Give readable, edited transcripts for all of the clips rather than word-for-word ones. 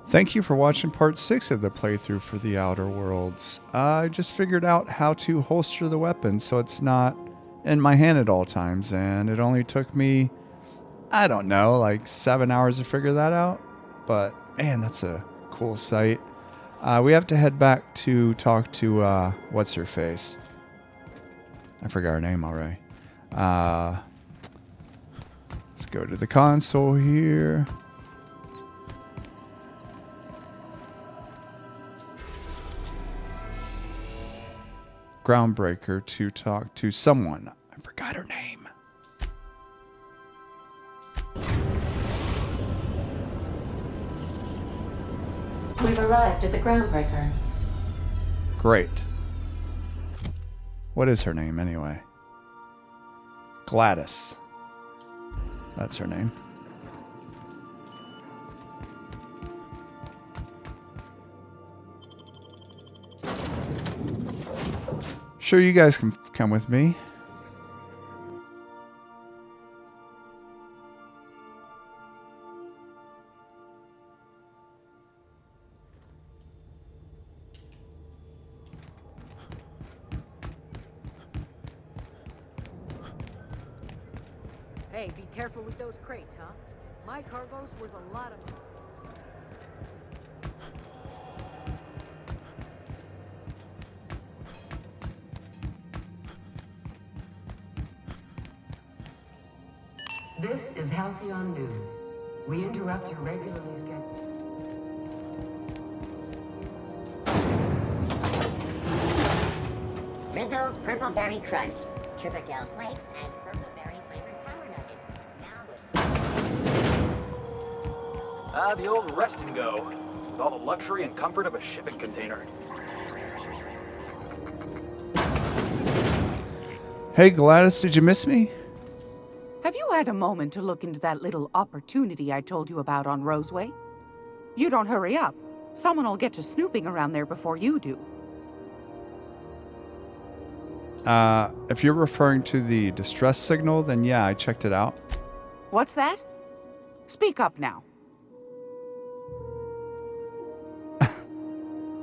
Thank you for watching part 6 of the playthrough for the Outer Worlds. I just figured out how to holster the weapon so it's not in my hand at all times, and it only took me, I don't know, like 7 hours to figure that out. But man, that's a cool sight. We have to head back to talk to, what's her face? I forgot her name already. Let's go to the console here. Groundbreaker to talk to someone. I forgot her name. We've arrived at the Groundbreaker. Great. What is her name anyway? Gladys. That's her name. Sure, you guys can come with me. Hey, be careful with those crates, huh? My cargo's worth a lot of money. This is Halcyon News. We interrupt your regularly scheduled... Rizzo's Purple Berry Crunch, Triple Flakes, and Purple Berry flavored Power Nuggets. The old rest and go, with all the luxury and comfort of a shipping container. Hey Gladys, did you miss me? Have you had a moment to look into that little opportunity I told you about on Roseway? You don't hurry up. Someone will get to snooping around there before you do. If you're referring to the distress signal, then yeah, I checked it out. What's that? Speak up now.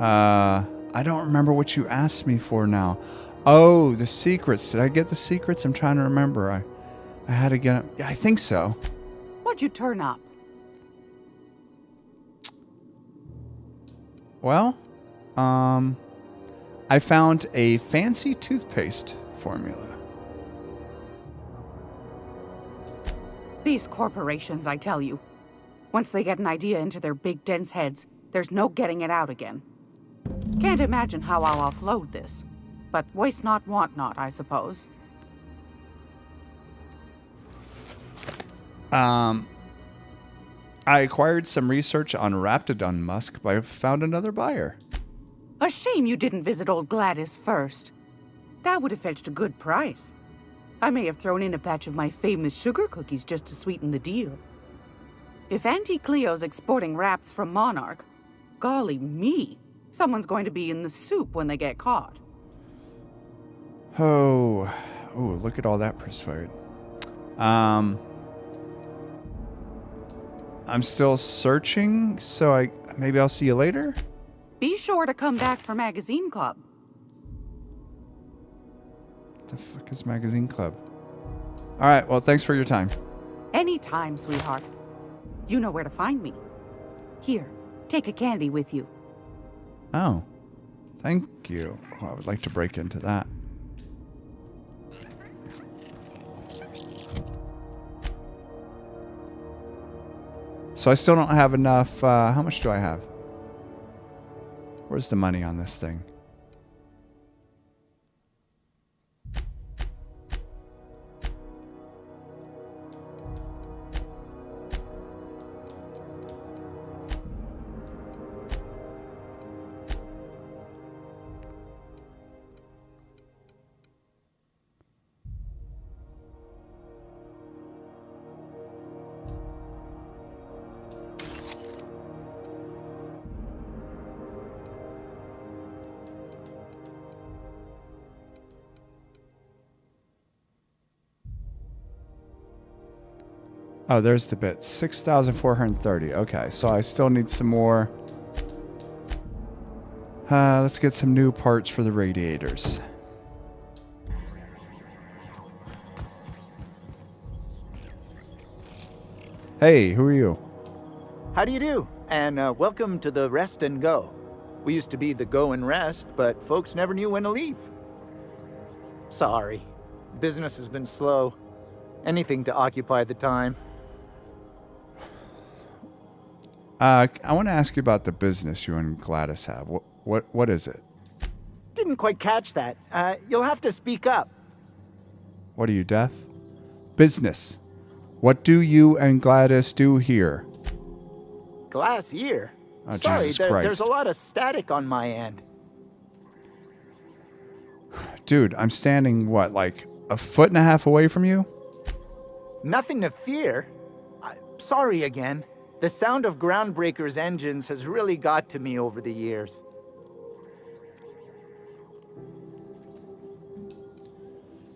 I don't remember what you asked me for now. Oh, the secrets. Did I get the secrets? I'm trying to remember. I had to get them. Yeah, I think so. What'd you turn up? Well, I found a fancy toothpaste formula. These corporations, I tell you. Once they get an idea into their big dense heads, there's no getting it out again. Can't imagine how I'll offload this. But waste not, want not, I suppose. I acquired some research on Raptidon musk, but I found another buyer. A shame you didn't visit old Gladys first. That would have fetched a good price. I may have thrown in a batch of my famous sugar cookies just to sweeten the deal. If Auntie Cleo's exporting wraps from Monarch, golly me, someone's going to be in the soup when they get caught. Oh, look at all that persuade. I'm still searching, so maybe I'll see you later? Be sure to come back for Magazine Club. What the fuck is Magazine Club? Alright, well, thanks for your time. Anytime, sweetheart. You know where to find me. Here, take a candy with you. Oh, thank you. Well, I would like to break into that. So I still don't have enough. How much do I have? Where's the money on this thing? Oh, there's the bit. 6,430. Okay, so I still need some more. Let's get some new parts for the radiators. Hey, who are you? How do you do? And welcome to the Rest and Go. We used to be the Go and Rest, but folks never knew when to leave. Sorry. Business has been slow. Anything to occupy the time. I want to ask you about the business you and Gladys have. What is it? Didn't quite catch that. You'll have to speak up. What are you, deaf? Business. What do you and Gladys do here? Glass ear? Oh, Sorry, Jesus Christ. there's a lot of static on my end. Dude, I'm standing, what, like a foot and a half away from you? Nothing to fear. Sorry again. The sound of Groundbreaker's engines has really got to me over the years.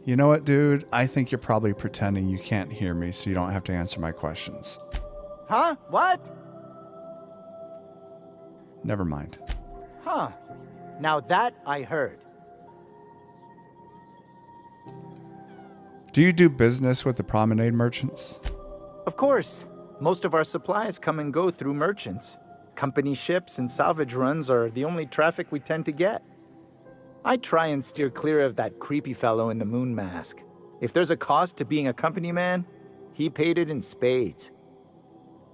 You know what, dude? I think you're probably pretending you can't hear me so you don't have to answer my questions. Huh? What? Never mind. Huh. Now that I heard. Do you do business with the promenade merchants? Of course. Most of our supplies come and go through merchants. Company ships and salvage runs are the only traffic we tend to get. I try and steer clear of that creepy fellow in the moon mask. If there's a cost to being a company man, he paid it in spades.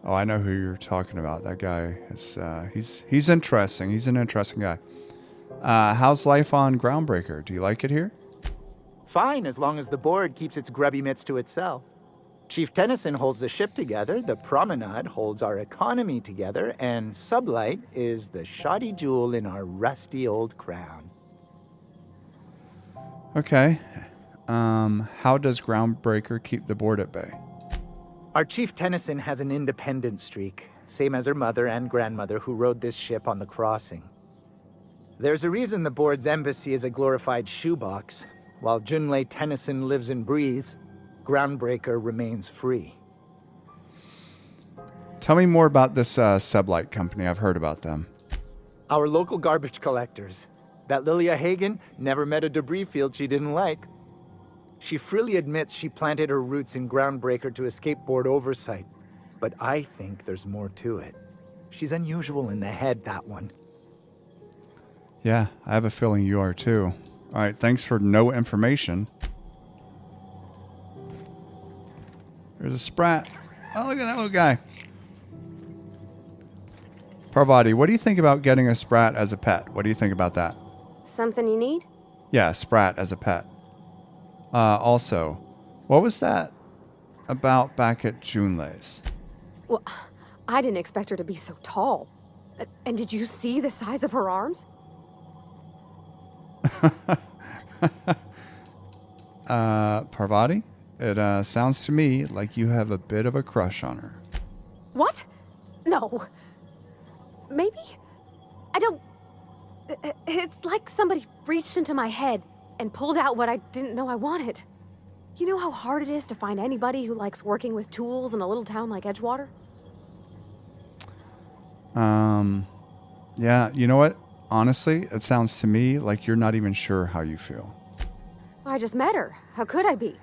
Oh, I know who you're talking about. That guy is, he's interesting. He's an interesting guy. How's life on Groundbreaker? Do you like it here? Fine, as long as the board keeps its grubby mitts to itself. Chief Tennyson holds the ship together, the Promenade holds our economy together, and Sublight is the shoddy jewel in our rusty old crown. Okay. How does Groundbreaker keep the board at bay? Our Chief Tennyson has an independent streak, same as her mother and grandmother who rode this ship on the crossing. There's a reason the board's embassy is a glorified shoebox. While Junlei Tennyson lives and breathes, Groundbreaker remains free. Tell me more about this Sublight company. I've heard about them. Our local garbage collectors. That Lilia Hagen never met a debris field she didn't like. She freely admits she planted her roots in Groundbreaker to escape board oversight. But I think there's more to it. She's unusual in the head, that one. Yeah, I have a feeling you are too. All right, thanks for no information. There's a sprat. Oh, look at that little guy. Parvati, what do you think about getting a sprat as a pet? What do you think about that? Something you need? Yeah, a sprat as a pet. Also, what was that about back at Junlei's? Well, I didn't expect her to be so tall. And did you see the size of her arms? Parvati, it sounds to me like you have a bit of a crush on her. What? No. Maybe? I don't... It's like somebody reached into my head and pulled out what I didn't know I wanted. You know how hard it is to find anybody who likes working with tools in a little town like Edgewater? Yeah, you know what? Honestly, it sounds to me like you're not even sure how you feel. I just met her. How could I be?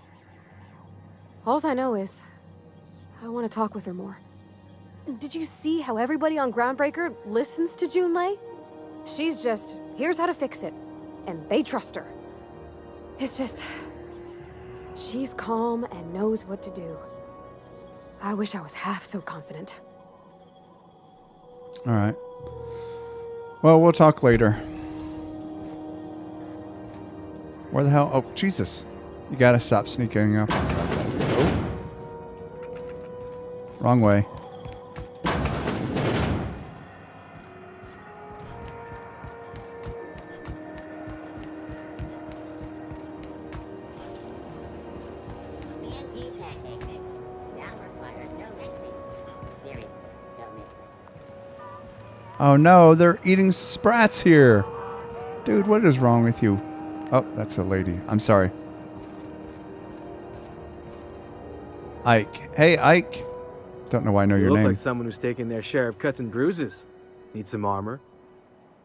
Alls I know is, I want to talk with her more. Did you see how everybody on Groundbreaker listens to Junlei? She's just, here's how to fix it. And they trust her. It's just, she's calm and knows what to do. I wish I was half so confident. All right. Well, we'll talk later. Where the hell? Oh, Jesus. You gotta stop sneaking up. Oh. Wrong way. CNP pancake mix. Now requires no mixing. Seriously, don't mix it. Oh no, they're eating sprats here. Dude, what is wrong with you? Oh, that's a lady. I'm sorry. Ike. Hey, Ike. Don't know why I know You your look name. like someone who's taken their share of cuts and bruises. Need some armor.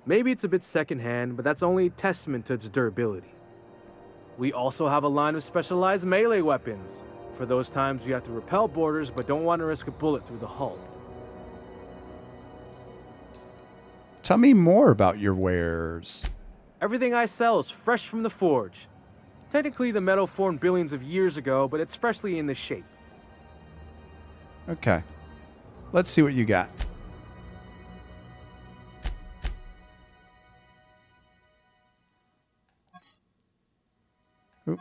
Maybe it's a bit secondhand, but that's only testament to its durability. We also have a line of specialized melee weapons, for those times you have to repel boarders but don't want to risk a bullet through the hull. Tell me more about your wares. Everything I sell is fresh from the forge. Technically, the metal formed billions of years ago, but it's freshly in this shape. Okay. Let's see what you got. Oop.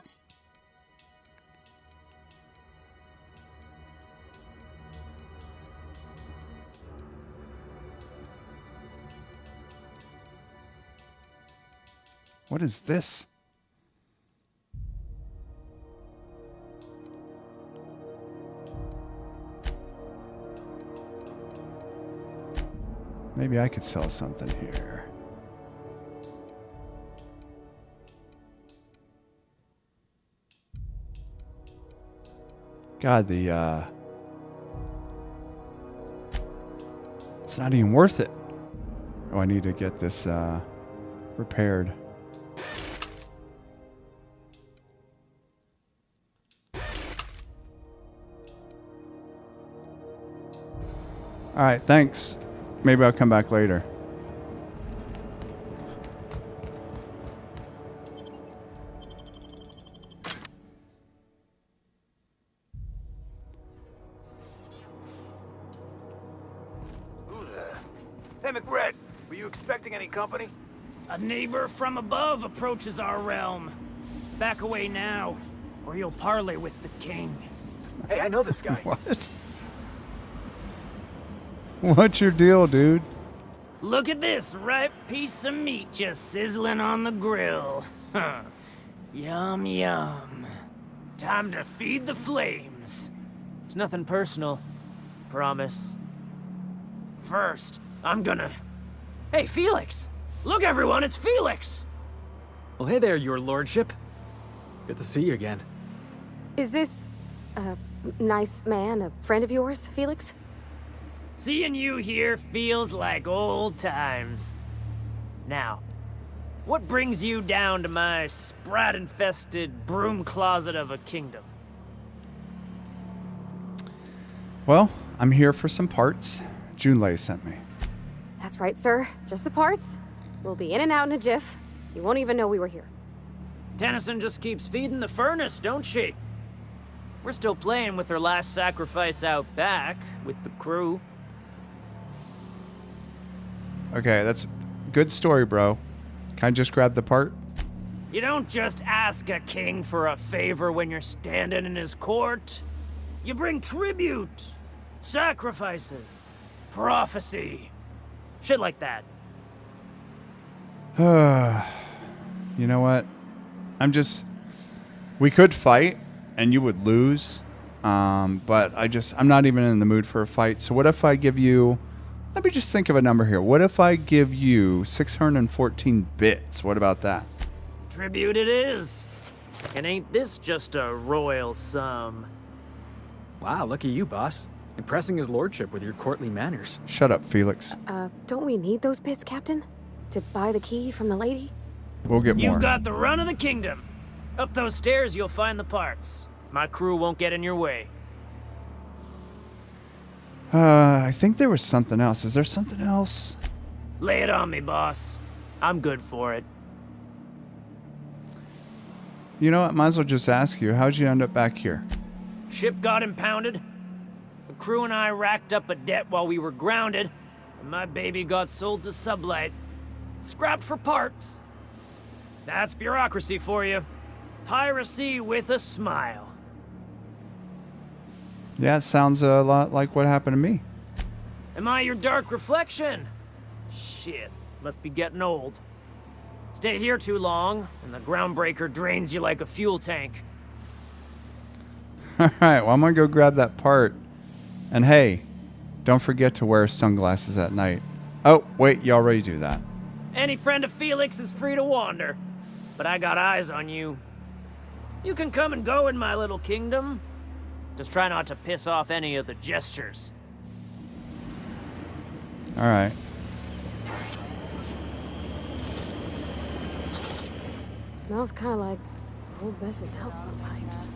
What is this? Maybe I could sell something here. God, it's not even worth it. Oh, I need to get this repaired. All right, thanks. Maybe I'll come back later. Who there? Hey, McBride, were you expecting any company? A neighbor from above approaches our realm. Back away now, or you'll parley with the king. Hey, I know this guy. What? What's your deal, dude? Look at this ripe piece of meat just sizzling on the grill. Yum, yum. Time to feed the flames. It's nothing personal. Promise. First, I'm gonna... Hey, Felix! Look, everyone, it's Felix! Well, hey there, your lordship. Good to see you again. Is this a nice man, a friend of yours, Felix? Seeing you here feels like old times. Now, what brings you down to my sprat-infested broom closet of a kingdom? Well, I'm here for some parts. Junlei sent me. That's right, sir. Just the parts. We'll be in and out in a jiff. You won't even know we were here. Tennyson just keeps feeding the furnace, don't she? We're still playing with her last sacrifice out back, with the crew. Okay, that's good story, bro. Can I just grab the part? You don't just ask a king for a favor when you're standing in his court. You bring tribute, sacrifices, prophecy, shit like that. You know what? We could fight and you would lose. But I'm not even in the mood for a fight. So what if I give you, let me just think of a number here. What if I give you 614 bits? What about that? Tribute it is. And ain't this just a royal sum? Wow, look at you, boss. Impressing his lordship with your courtly manners. Shut up, Felix. Don't we need those bits, Captain? To buy the key from the lady? We'll get more. You've got the run of the kingdom. Up those stairs, you'll find the parts. My crew won't get in your way. I think there was something else. Is there something else? Lay it on me, boss. I'm good for it. You know what? Might as well just ask you. How'd you end up back here? Ship got impounded. The crew and I racked up a debt while we were grounded, and my baby got sold to Sublight. Scrapped for parts. That's bureaucracy for you. Piracy with a smile. Yeah, it sounds a lot like what happened to me. Am I your dark reflection? Shit, must be getting old. Stay here too long, and the groundbreaker drains you like a fuel tank. All right, well, I'm going to go grab that part. And hey, don't forget to wear sunglasses at night. Oh, wait, you already do that. Any friend of Felix is free to wander, but I got eyes on you. You can come and go in my little kingdom, Just try not to piss off any of the gestures. All right. Smells kind of like old Bess's outflow pipes.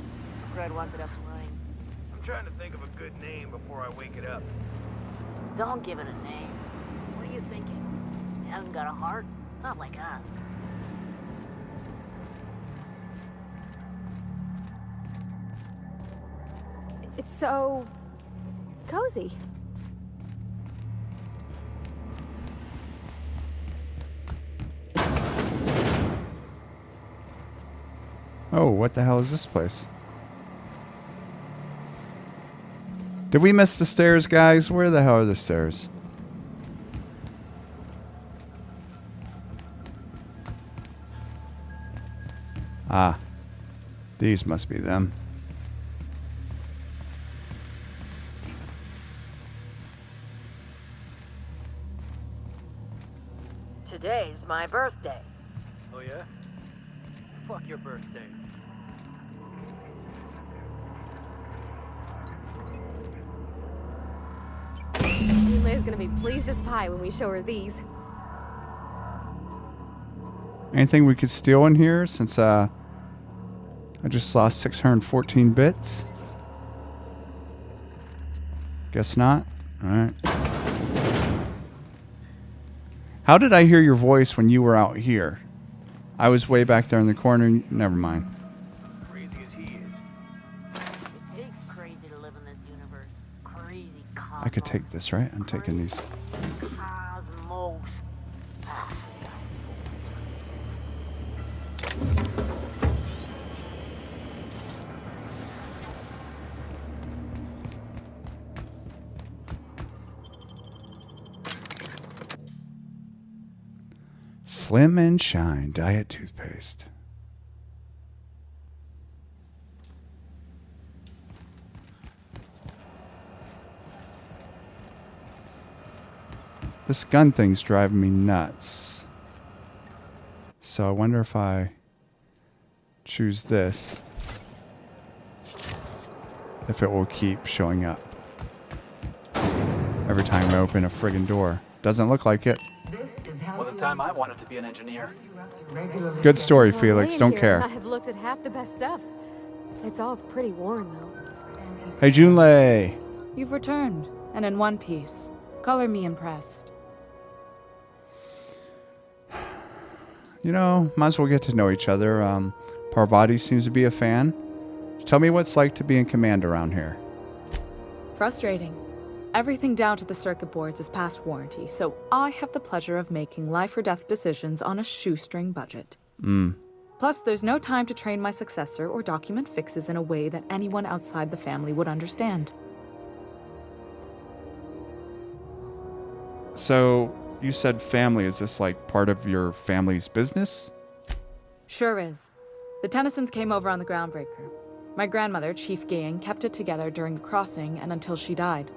Fred, wipe it up and running. I'm trying to think of a good name before I wake it up. Don't give it a name. What are you thinking? It hasn't got a heart? Not like us. It's so cozy. Oh, what the hell is this place? Did we miss the stairs, guys? Where the hell are the stairs? Ah, these must be them. Today's my birthday. Oh, yeah? Fuck your birthday. Junlei's gonna be pleased as pie when we show her these. Anything we could steal in here since I just lost 614 bits? Guess not. All right. How did I hear your voice when you were out here? I was way back there in the corner. Never mind. Crazy as he is. It takes crazy to live in this universe. Crazy cosmos. I could take this, right? I'm taking these. Cosmos. Slim and Shine Diet Toothpaste. This gun thing's driving me nuts. So I wonder if I choose this, if it will keep showing up every time I open a friggin' door. Doesn't look like it. Wasn't the time I wanted to be an engineer. Good story, Felix. Don't care. I have looked at half the best stuff. It's all pretty worn, though. Hey, Junlei. You've returned, and in one piece. Color me impressed. You know, might as well get to know each other. Parvati seems to be a fan. Tell me what it's like to be in command around here. Frustrating. Everything down to the circuit boards is past warranty, so I have the pleasure of making life or death decisions on a shoestring budget. Plus, there's no time to train my successor or document fixes in a way that anyone outside the family would understand. So, you said family. Is this like part of your family's business? Sure is. The Tennysons came over on the Groundbreaker. My grandmother, Chief Gaying, kept it together during the crossing and until she died.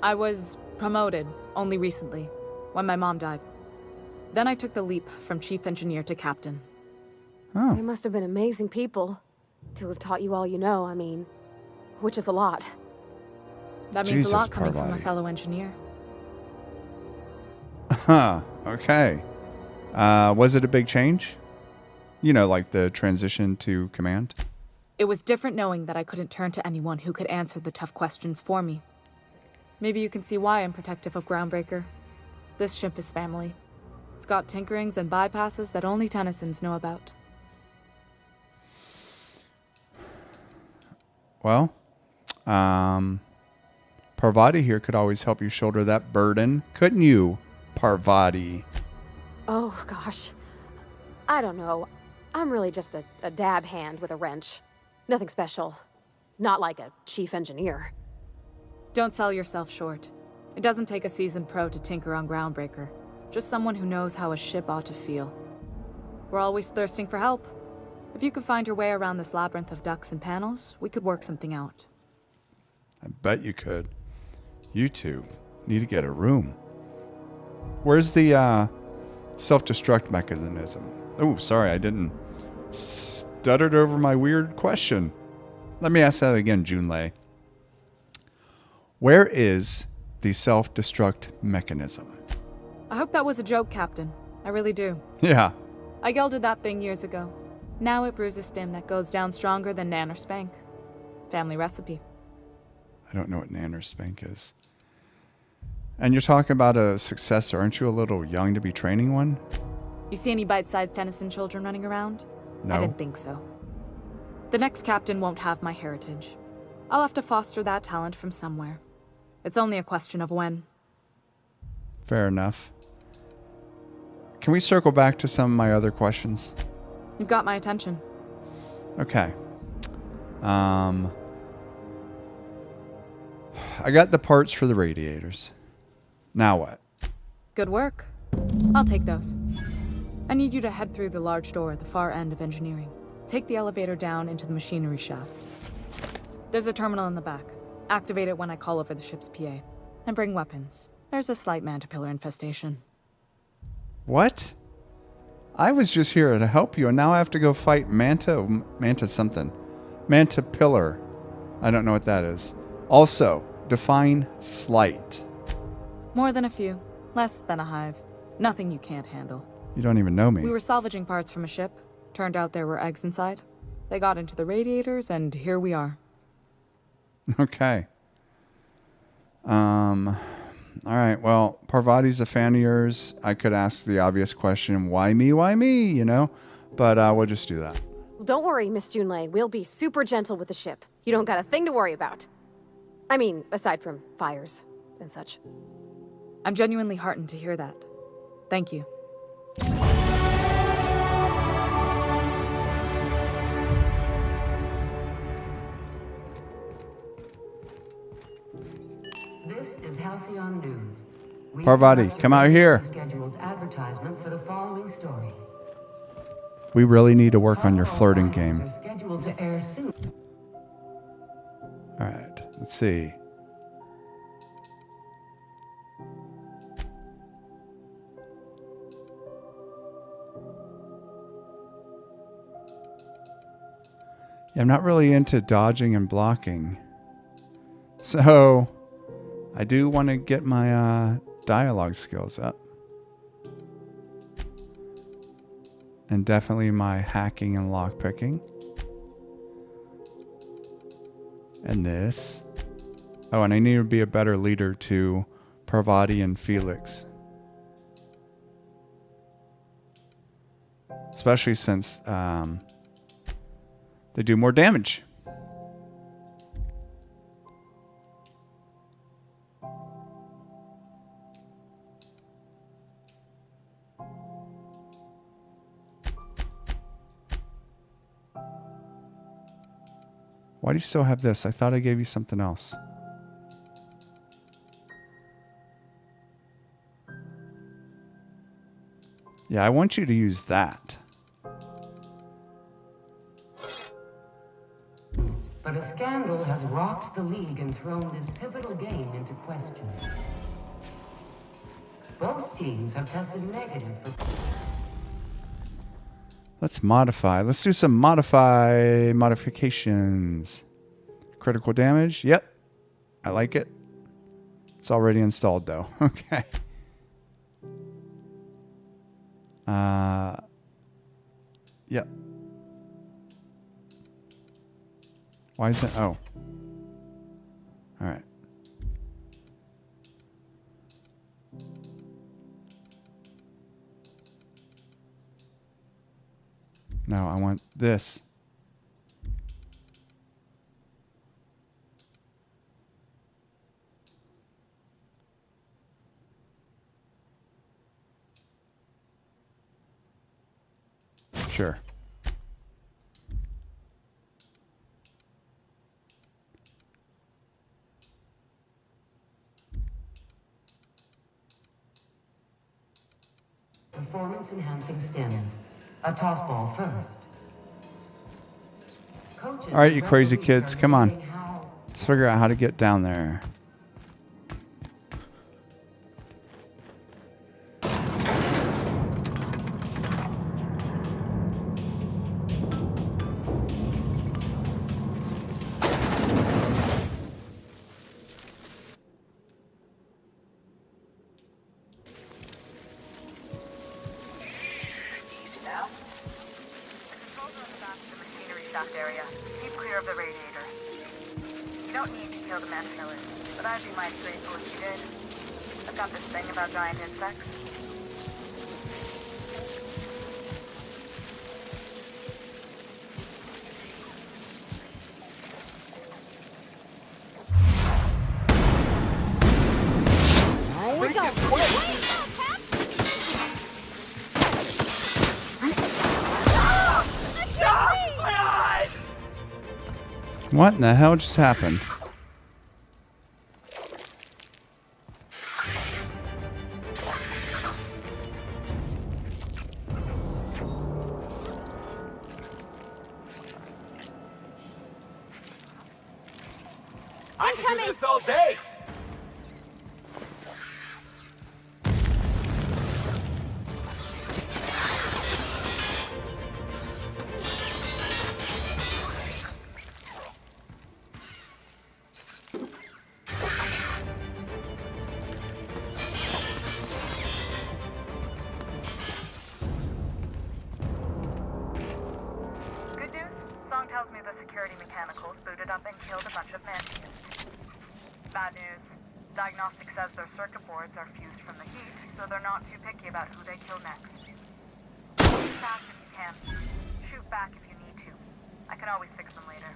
I was promoted only recently, when my mom died. Then I took the leap from chief engineer to captain. Oh. They must have been amazing people to have taught you all you know, I mean, which is a lot. That means Jesus, a lot coming from a Parvati. fellow engineer. Huh. Okay. Was it a big change? You know, like the transition to command? It was different knowing that I couldn't turn to anyone who could answer the tough questions for me. Maybe you can see why I'm protective of Groundbreaker. This ship is family. It's got tinkerings and bypasses that only Tennysons know about. Well, Parvati here could always help you shoulder that burden, couldn't you, Parvati? Oh, gosh. I don't know. I'm really just a dab hand with a wrench. Nothing special. Not like a chief engineer. Don't sell yourself short. It doesn't take a seasoned pro to tinker on Groundbreaker. Just someone who knows how a ship ought to feel. We're always thirsting for help. If you could find your way around this labyrinth of ducts and panels, we could work something out. I bet you could. You two need to get a room. Where's the self-destruct mechanism? Oh, sorry, I didn't stuttered over my weird question. Let me ask that again, Junlei. Where is the self-destruct mechanism? I hope that was a joke, Captain. I really do. Yeah. I gelded that thing years ago. Now it brews a stim that goes down stronger than Nan or Spank. Family recipe. I don't know what Nan or Spank is. And you're talking about a successor. Aren't you a little young to be training one? You see any bite-sized Tennyson children running around? No. I didn't think so. The next captain won't have my heritage. I'll have to foster that talent from somewhere. It's only a question of when. Fair enough. Can we circle back to some of my other questions? You've got my attention. Okay. I got the parts for the radiators. Now what? Good work. I'll take those. I need you to head through the large door at the far end of engineering. Take the elevator down into the machinery shaft. There's a terminal in the back. Activate it when I call over the ship's PA. And bring weapons. There's a slight mantipillar infestation. What? I was just here to help you, and now I have to go fight Manta something. Mantipillar. I don't know what that is. Also, define slight. More than a few. Less than a hive. Nothing you can't handle. You don't even know me. We were salvaging parts from a ship. Turned out there were eggs inside. They got into the radiators, and here we are. Okay. All right, well, Parvati's a fan of yours. I could ask the obvious question, why me, you know? But we'll just do that. Don't worry, Miss Junlei. We'll be super gentle with the ship. You don't got a thing to worry about. I mean, aside from fires and such. I'm genuinely heartened to hear that. Thank you. This is Halcyon News. Parvati, come out here. Scheduled advertisement for the following story. We really need to work on your flirting game. Are scheduled to air soon. All right, let's see. Yeah, I'm not really into dodging and blocking. So, I do want to get my dialogue skills up. And definitely my hacking and lockpicking. And this. Oh, and I need to be a better leader to Parvati and Felix. Especially since they do more damage. Why do you still have this? I thought I gave you something else. Yeah, I want you to use that. But a scandal has rocked the League and thrown this pivotal game into question. Both teams have tested negative for... Let's modify. Let's do some modifications. Critical damage. Yep. I like it. It's already installed though. Okay. Yep. Why is that? Oh. All right. No, I want this. Sure. Performance enhancing stems. A toss ball first. Coaches All right, you crazy kids, come on. how Let's figure out how to get down there. shaft area. Keep clear of the radiator. You don't need to kill the man killers, but I'd be mighty grateful if you did. I've got this thing about giant insects. What in the hell just happened? I can do this all day! Good news? Song tells me the security mechanicals booted up and killed a bunch of Mantians. Bad news. Diagnostic says their circuit boards are fused from the heat, so they're not too picky about who they kill next. Shoot fast if you can. Shoot back if you need to. I can always fix them later.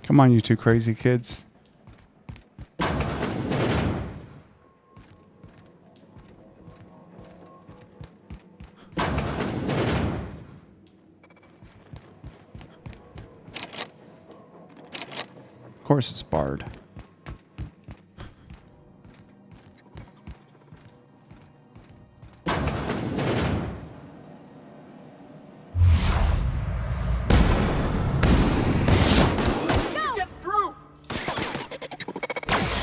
Come on, you two crazy kids. Of course it's barred. Get through!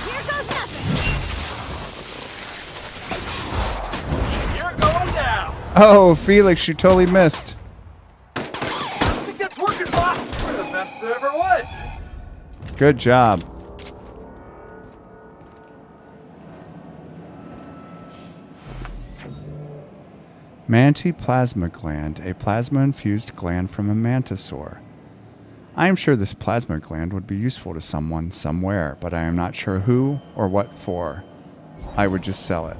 Here goes nothing! You're going down! Oh, Felix, you totally missed. I think that's working, boss! We're the best there ever was! Good job. Manti plasma gland, a plasma-infused gland from a mantisaur. I am sure this plasma gland would be useful to someone somewhere, but I am not sure who or what for. I would just sell it.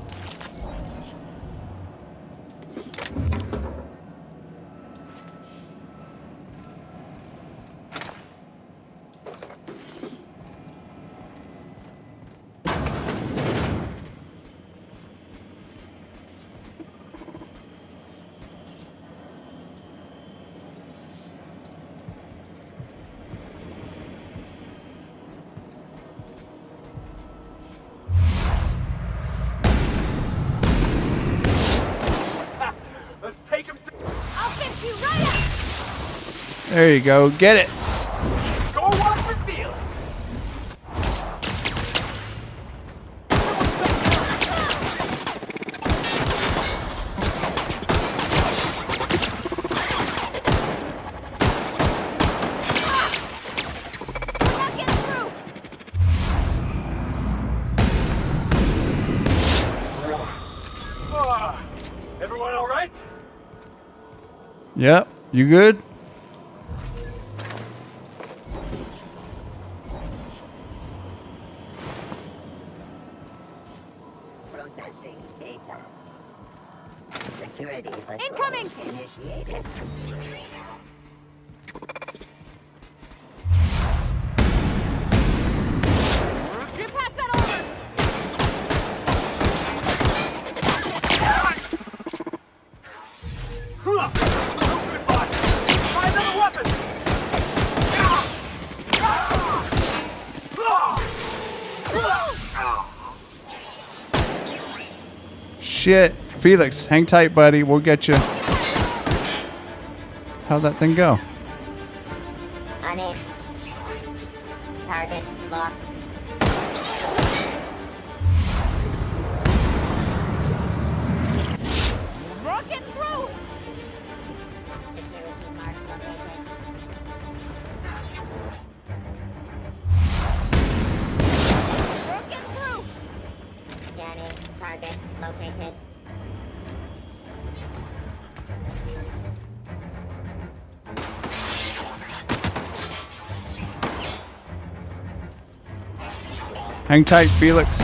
Let's take him to... I'll fix you right up! There you go. Get it. Go watch for Felix! Not getting through! Everyone all right? Yep. You good? Processing data. Security patrol Incoming! initiated. You pass that over! Good boss! Find another weapon! Shit. Felix, hang tight, buddy. We'll get you. How'd that thing go? On it. Target locked. Rocking through! Security mark located. Rocking through! Scanning. Target located. Hang tight, Felix.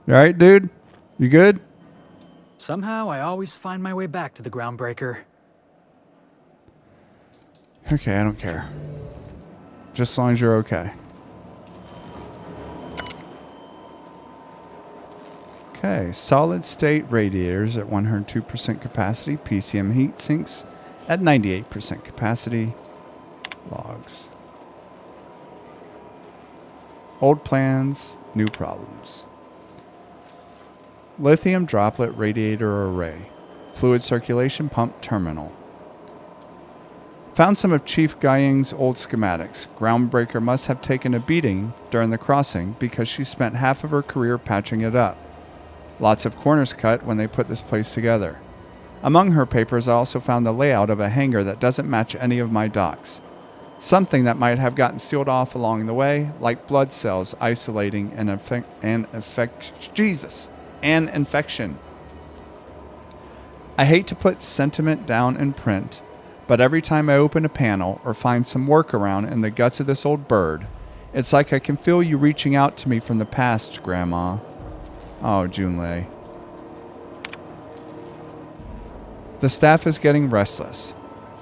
You all right, dude? You good? Somehow, I always find my way back to the Groundbreaker. Okay, I don't care. Just as long as you're okay. Okay, solid state radiators at 102% capacity. PCM heat sinks at 98% capacity. Logs. Old plans, new problems. Lithium droplet radiator array. Fluid circulation pump terminal. Found some of Chief Guiying's old schematics. Groundbreaker must have taken a beating during the crossing because she spent half of her career patching it up. Lots of corners cut when they put this place together. Among her papers, I also found the layout of a hangar that doesn't match any of my docks. Something that might have gotten sealed off along the way, like blood cells isolating an infection. I hate to put sentiment down in print, but every time I open a panel or find some workaround in the guts of this old bird, it's like I can feel you reaching out to me from the past, Grandma. Oh, Junlei. The staff is getting restless.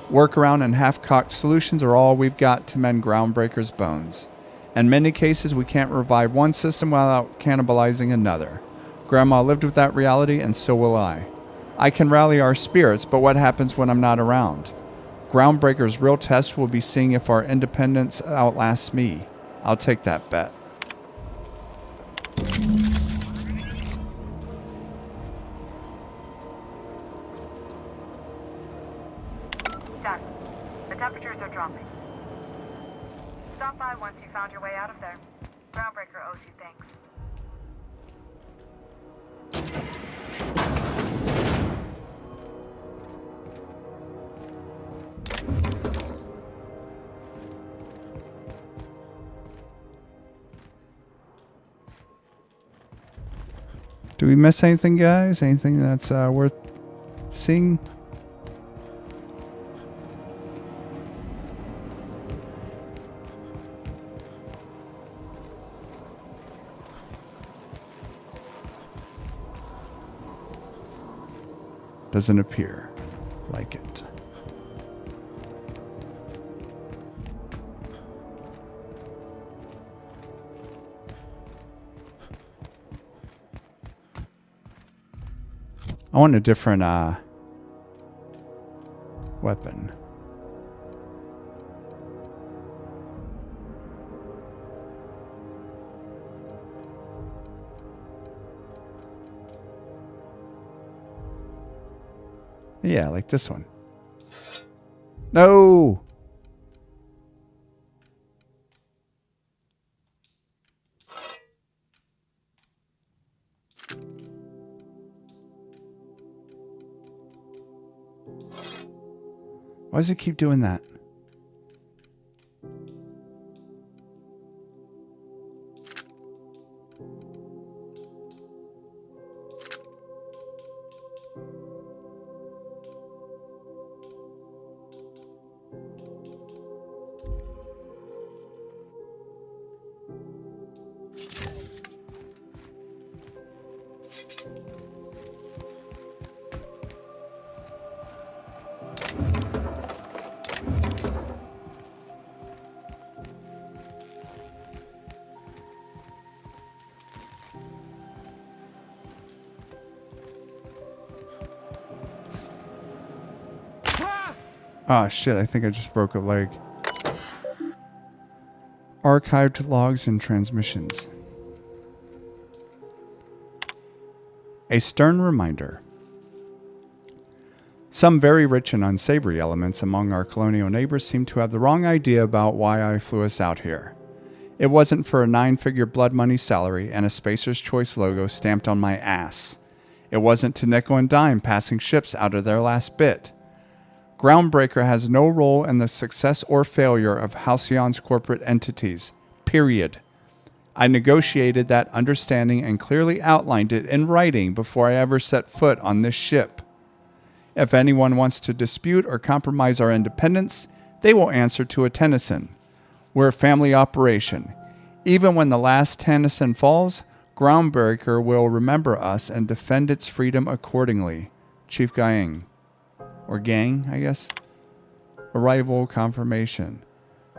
Workaround and half-cocked solutions are all we've got to mend Groundbreaker's bones. In many cases, we can't revive one system without cannibalizing another. Grandma lived with that reality, and so will I. I can rally our spirits, but what happens when I'm not around? Groundbreaker's real test will be seeing if our independence outlasts me. I'll take that bet. Done. The temperatures are dropping. Stop by once you found your way out of there. Groundbreaker owes you thanks. Do we miss anything, guys? Anything that's worth seeing? Doesn't appear like it. I want a different weapon. Yeah, like this one. No! Why does it keep doing that? Oh shit, I think I just broke a leg. Archived logs and transmissions. A stern reminder. Some very rich and unsavory elements among our colonial neighbors seem to have the wrong idea about why I flew us out here. It wasn't for a 9-figure blood money salary and a Spacer's Choice logo stamped on my ass. It wasn't to nickel and dime passing ships out of their last bit. Groundbreaker has no role in the success or failure of Halcyon's corporate entities. Period. I negotiated that understanding and clearly outlined it in writing before I ever set foot on this ship. If anyone wants to dispute or compromise our independence, they will answer to a Tennyson. We're a family operation. Even when the last Tennyson falls, Groundbreaker will remember us and defend its freedom accordingly. Chief Gang. Or Gang, I guess. Arrival confirmation.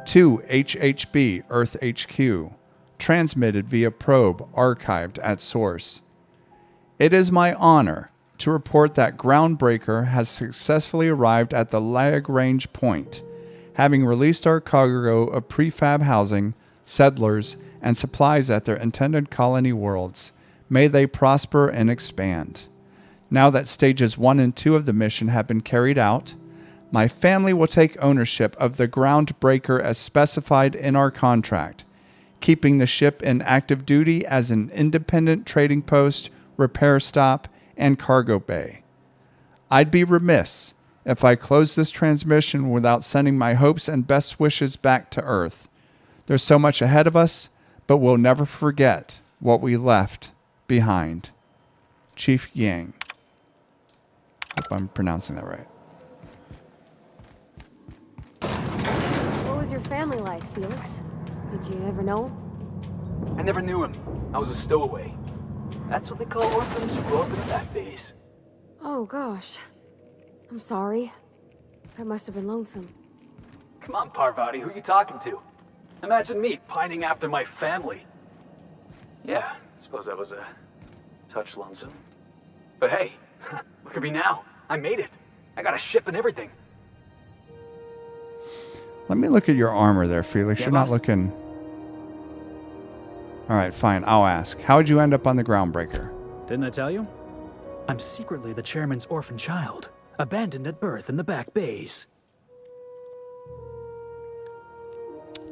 2 HHB, Earth HQ. Transmitted via probe, archived at source. It is my honor to report that Groundbreaker has successfully arrived at the Lagrange point, having released our cargo of prefab housing, settlers, and supplies at their intended colony worlds. May they prosper and expand. Now that stages 1 and 2 of the mission have been carried out, my family will take ownership of the Groundbreaker as specified in our contract, keeping the ship in active duty as an independent trading post, repair stop, and cargo bay. I'd be remiss if I closed this transmission without sending my hopes and best wishes back to Earth. There's so much ahead of us, but we'll never forget what we left behind. Chief Yang. Hope I'm pronouncing that right. What was your family like, Felix? Did you ever know him? I never knew him. I was a stowaway. That's what they call orphans who grow up in the back days. Oh, gosh. I'm sorry. That must have been lonesome. Come on, Parvati, who you talking to? Imagine me pining after my family. Yeah, I suppose that was a touch lonesome. But hey, look at me now. I made it. I got a ship and everything. Let me look at your armor there, Felix. Yeah, You're not boss. looking... Alright, fine. I'll ask. How'd you end up on the Groundbreaker? Didn't I tell you? I'm secretly the chairman's orphan child, abandoned at birth in the back bays.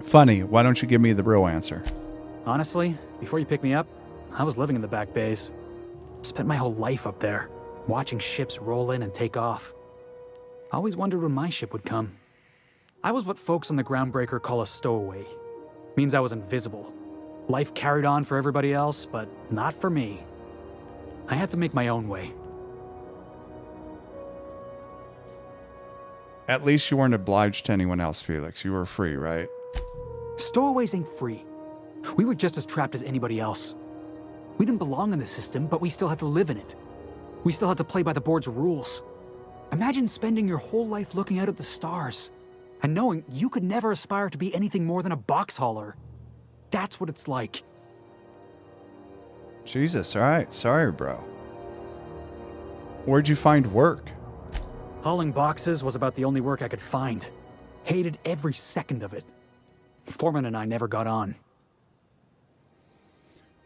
Funny. Why don't you give me the real answer? Honestly, before you picked me up, I was living in the back bays. Spent my whole life up there, watching ships roll in and take off. Always wondered when my ship would come. I was what folks on the Groundbreaker call a stowaway. Means I was invisible. Life carried on for everybody else, but not for me. I had to make my own way. At least you weren't obliged to anyone else, Felix. You were free, right? Stowaways ain't free. We were just as trapped as anybody else. We didn't belong in the system, but we still had to live in it. We still had to play by the board's rules. Imagine spending your whole life looking out at the stars, and knowing you could never aspire to be anything more than a box hauler. That's what it's like. Jesus, alright. Sorry, bro. Where'd you find work? Hauling boxes was about the only work I could find. Hated every second of it. Foreman and I never got on.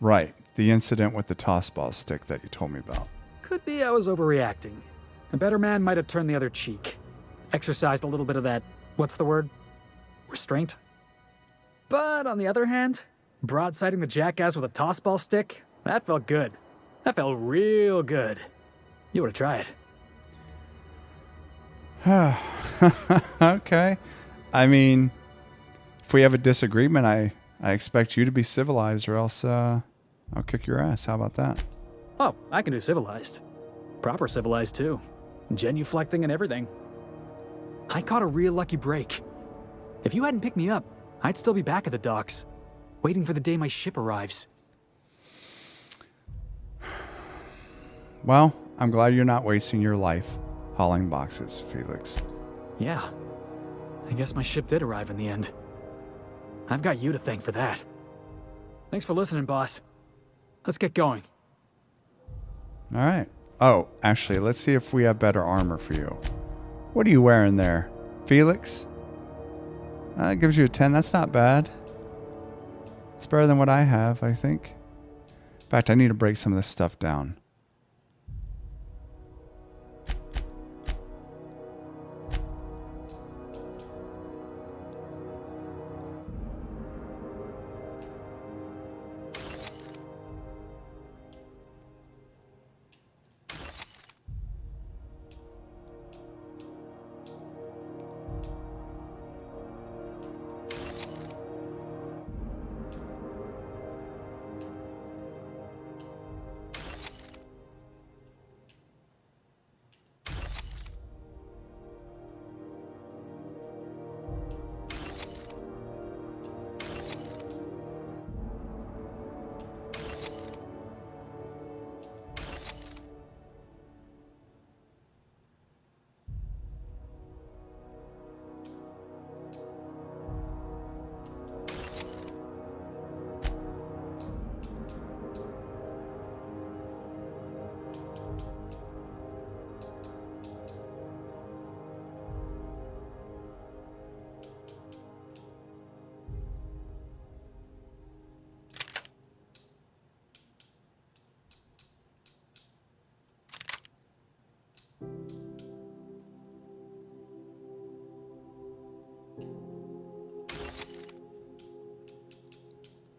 Right. The incident with the toss ball stick that you told me about. Could be I was overreacting. A better man might have turned the other cheek. Exercised a little bit of that, what's the word? Restraint? But on the other hand, broadsiding the jackass with a toss ball stick, that felt good. That felt real good. You ought to try it. Okay. I mean, if we have a disagreement, I expect you to be civilized or else I'll kick your ass. How about that? Oh, I can do civilized. Proper civilized too. Genuflecting and everything. I caught a real lucky break. If you hadn't picked me up, I'd still be back at the docks, waiting for the day my ship arrives. Well, I'm glad you're not wasting your life hauling boxes, Felix. Yeah. I guess my ship did arrive in the end. I've got you to thank for that. Thanks for listening, boss. Let's get going. All right. Oh, actually, let's see if we have better armor for you. What are you wearing there, Felix? It gives you a 10. That's not bad. It's better than what I have, I think. In fact, I need to break some of this stuff down.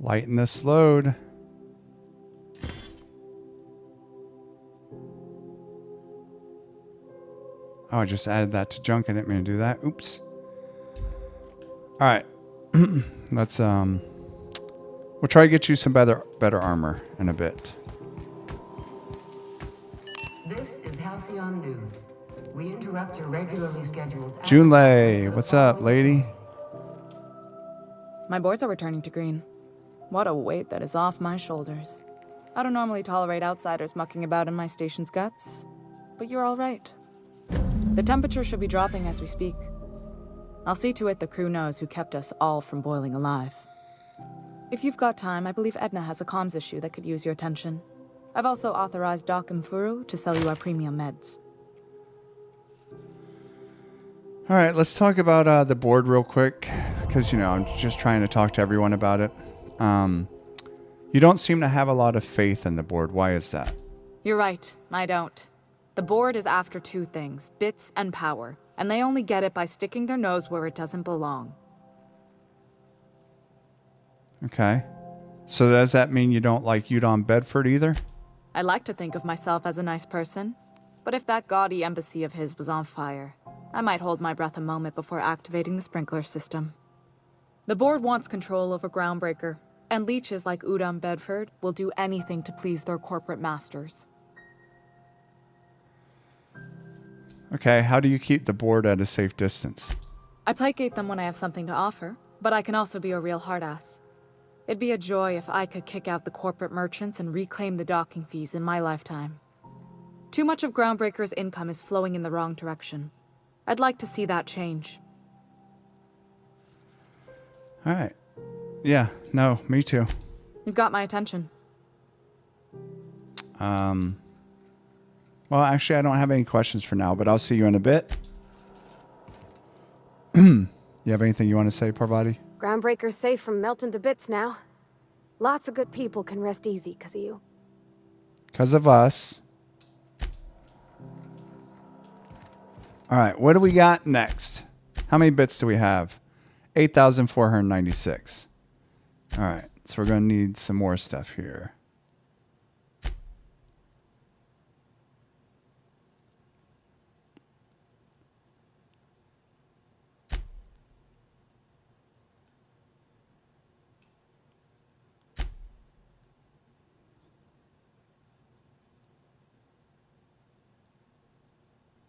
Lighten this load. Oh, I just added that to junk. I didn't mean to do that. Oops. All right. Let's we'll try to get you some better armor in a bit. This is Halcyon News. We interrupt your regularly scheduled... Junlei, what's up, lady? My boards are returning to green. What a weight that is off my shoulders. I don't normally tolerate outsiders mucking about in my station's guts, but you're all right. The temperature should be dropping as we speak. I'll see to it the crew knows who kept us all from boiling alive. If you've got time, I believe Edna has a comms issue that could use your attention. I've also authorized Doc and Furu to sell you our premium meds. All right, let's talk about the board real quick, because, I'm just trying to talk to everyone about it. You don't seem to have a lot of faith in the board. Why is that? You're right, I don't. The board is after two things, bits and power, and they only get it by sticking their nose where it doesn't belong. Okay. So does that mean you don't like Udon Bedford either? I like to think of myself as a nice person, but if that gaudy embassy of his was on fire, I might hold my breath a moment before activating the sprinkler system. The board wants control over Groundbreaker, and leeches like Udon Bedford will do anything to please their corporate masters. Okay, how do you keep the board at a safe distance? I placate them when I have something to offer, but I can also be a real hard-ass. It'd be a joy if I could kick out the corporate merchants and reclaim the docking fees in my lifetime. Too much of Groundbreaker's income is flowing in the wrong direction. I'd like to see that change. All right. Yeah, no, me too. You've got my attention. Well, actually, I don't have any questions for now, but I'll see you in a bit. You have anything you want to say, Parvati? Groundbreaker's safe from melting to bits now. Lots of good people can rest easy because of you. Because of us. All right, what do we got next? How many bits do we have? 8,496. All right, so we're going to need some more stuff here.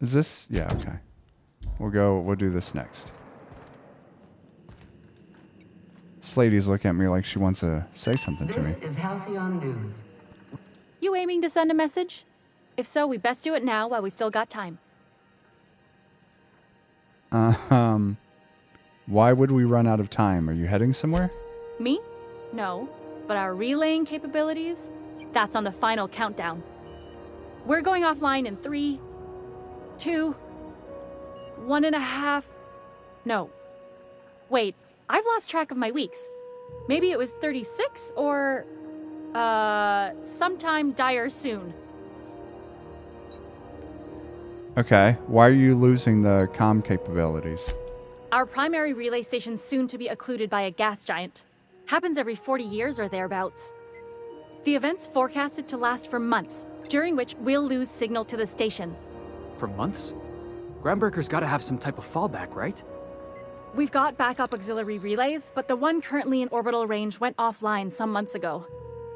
Is this? Yeah, okay. We'll do this next. This lady's looking at me like she wants to say something to me. This is Halcyon News. You aiming to send a message? If so, we best do it now while we still got time. Why would we run out of time? Are you heading somewhere? Me? No. But our relaying capabilities? That's on the final countdown. We're going offline in 3, 2, 1.5... No. Wait, I've lost track of my weeks. Maybe it was 36 or... sometime dire soon. Okay, why are you losing the comm capabilities? Our primary relay station's soon to be occluded by a gas giant. Happens every 40 years or thereabouts. The event's forecasted to last for months, during which we'll lose signal to the station. For months? Groundbreaker's gotta have some type of fallback, right? We've got backup auxiliary relays, but the one currently in orbital range went offline some months ago.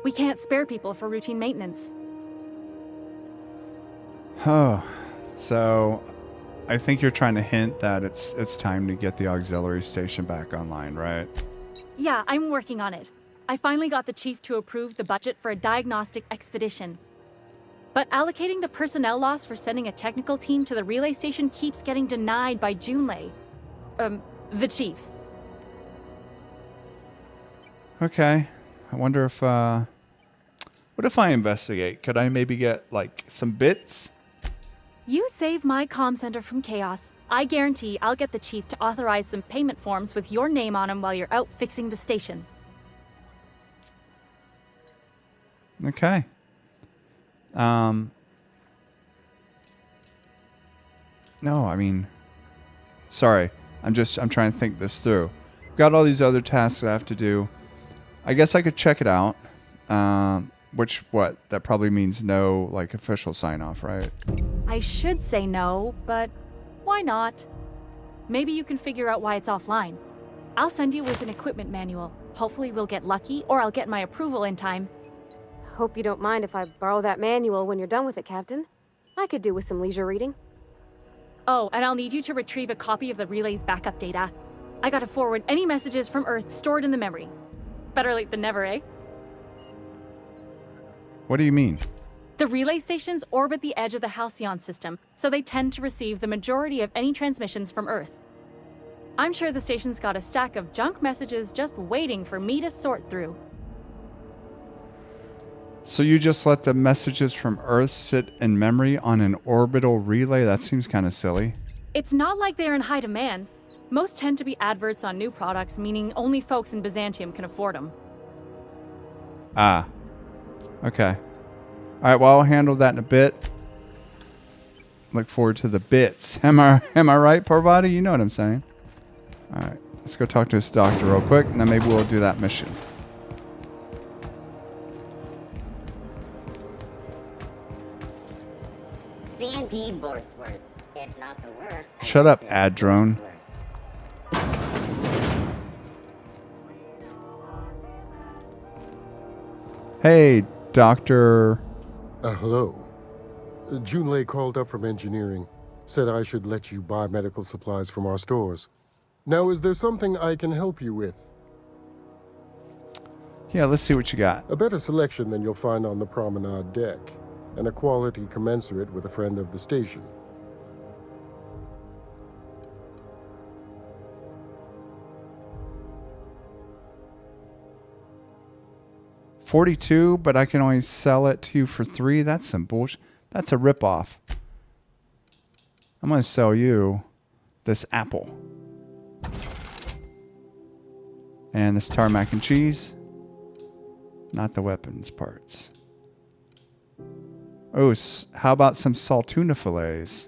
We can't spare people for routine maintenance. Oh, so I think you're trying to hint that it's time to get the auxiliary station back online, right? Yeah, I'm working on it. I finally got the chief to approve the budget for a diagnostic expedition. But allocating the personnel loss for sending a technical team to the relay station keeps getting denied by Junlei. The chief. Okay. I wonder if, what if I investigate? Could I maybe get, like, some bits? You save my comm center from chaos. I guarantee I'll get the chief to authorize some payment forms with your name on them while you're out fixing the station. Okay. No, I mean, sorry. I'm trying to think this through. Got all these other tasks I have to do. I guess I could check it out. That probably means no, like, official sign-off, right? I should say no, but why not? Maybe you can figure out why it's offline. I'll send you with an equipment manual. Hopefully we'll get lucky, or I'll get my approval in time. Hope you don't mind if I borrow that manual when you're done with it, Captain. I could do with some leisure reading. Oh, and I'll need you to retrieve a copy of the relay's backup data. I gotta forward any messages from Earth stored in the memory. Better late than never, eh? What do you mean? The relay stations orbit the edge of the Halcyon system, so they tend to receive the majority of any transmissions from Earth. I'm sure the station's got a stack of junk messages just waiting for me to sort through. So you just let the messages from Earth sit in memory on an orbital relay? That seems kind of silly. It's not like they're in high demand. Most tend to be adverts on new products, meaning only folks in Byzantium can afford them. Ah. Okay. Alright, well, I'll handle that in a bit. Look forward to the bits. Am I right, Parvati? You know what I'm saying. Alright, let's go talk to this doctor real quick, and then maybe we'll do that mission. CNP Borstwurst. It's not the worst. Shut up, ad drone. Hey, Doctor. Hello. Junlei called up from engineering. Said I should let you buy medical supplies from our stores. Now, is there something I can help you with? Yeah, let's see what you got. A better selection than you'll find on the promenade deck, and a quality commensurate with a friend of the station. $42, but I can only sell it to you for $3. That's some bullshit. That's a ripoff. I'm going to sell you this apple. And this tarmac and cheese. Not the weapons parts. Oh, how about some saltuna fillets?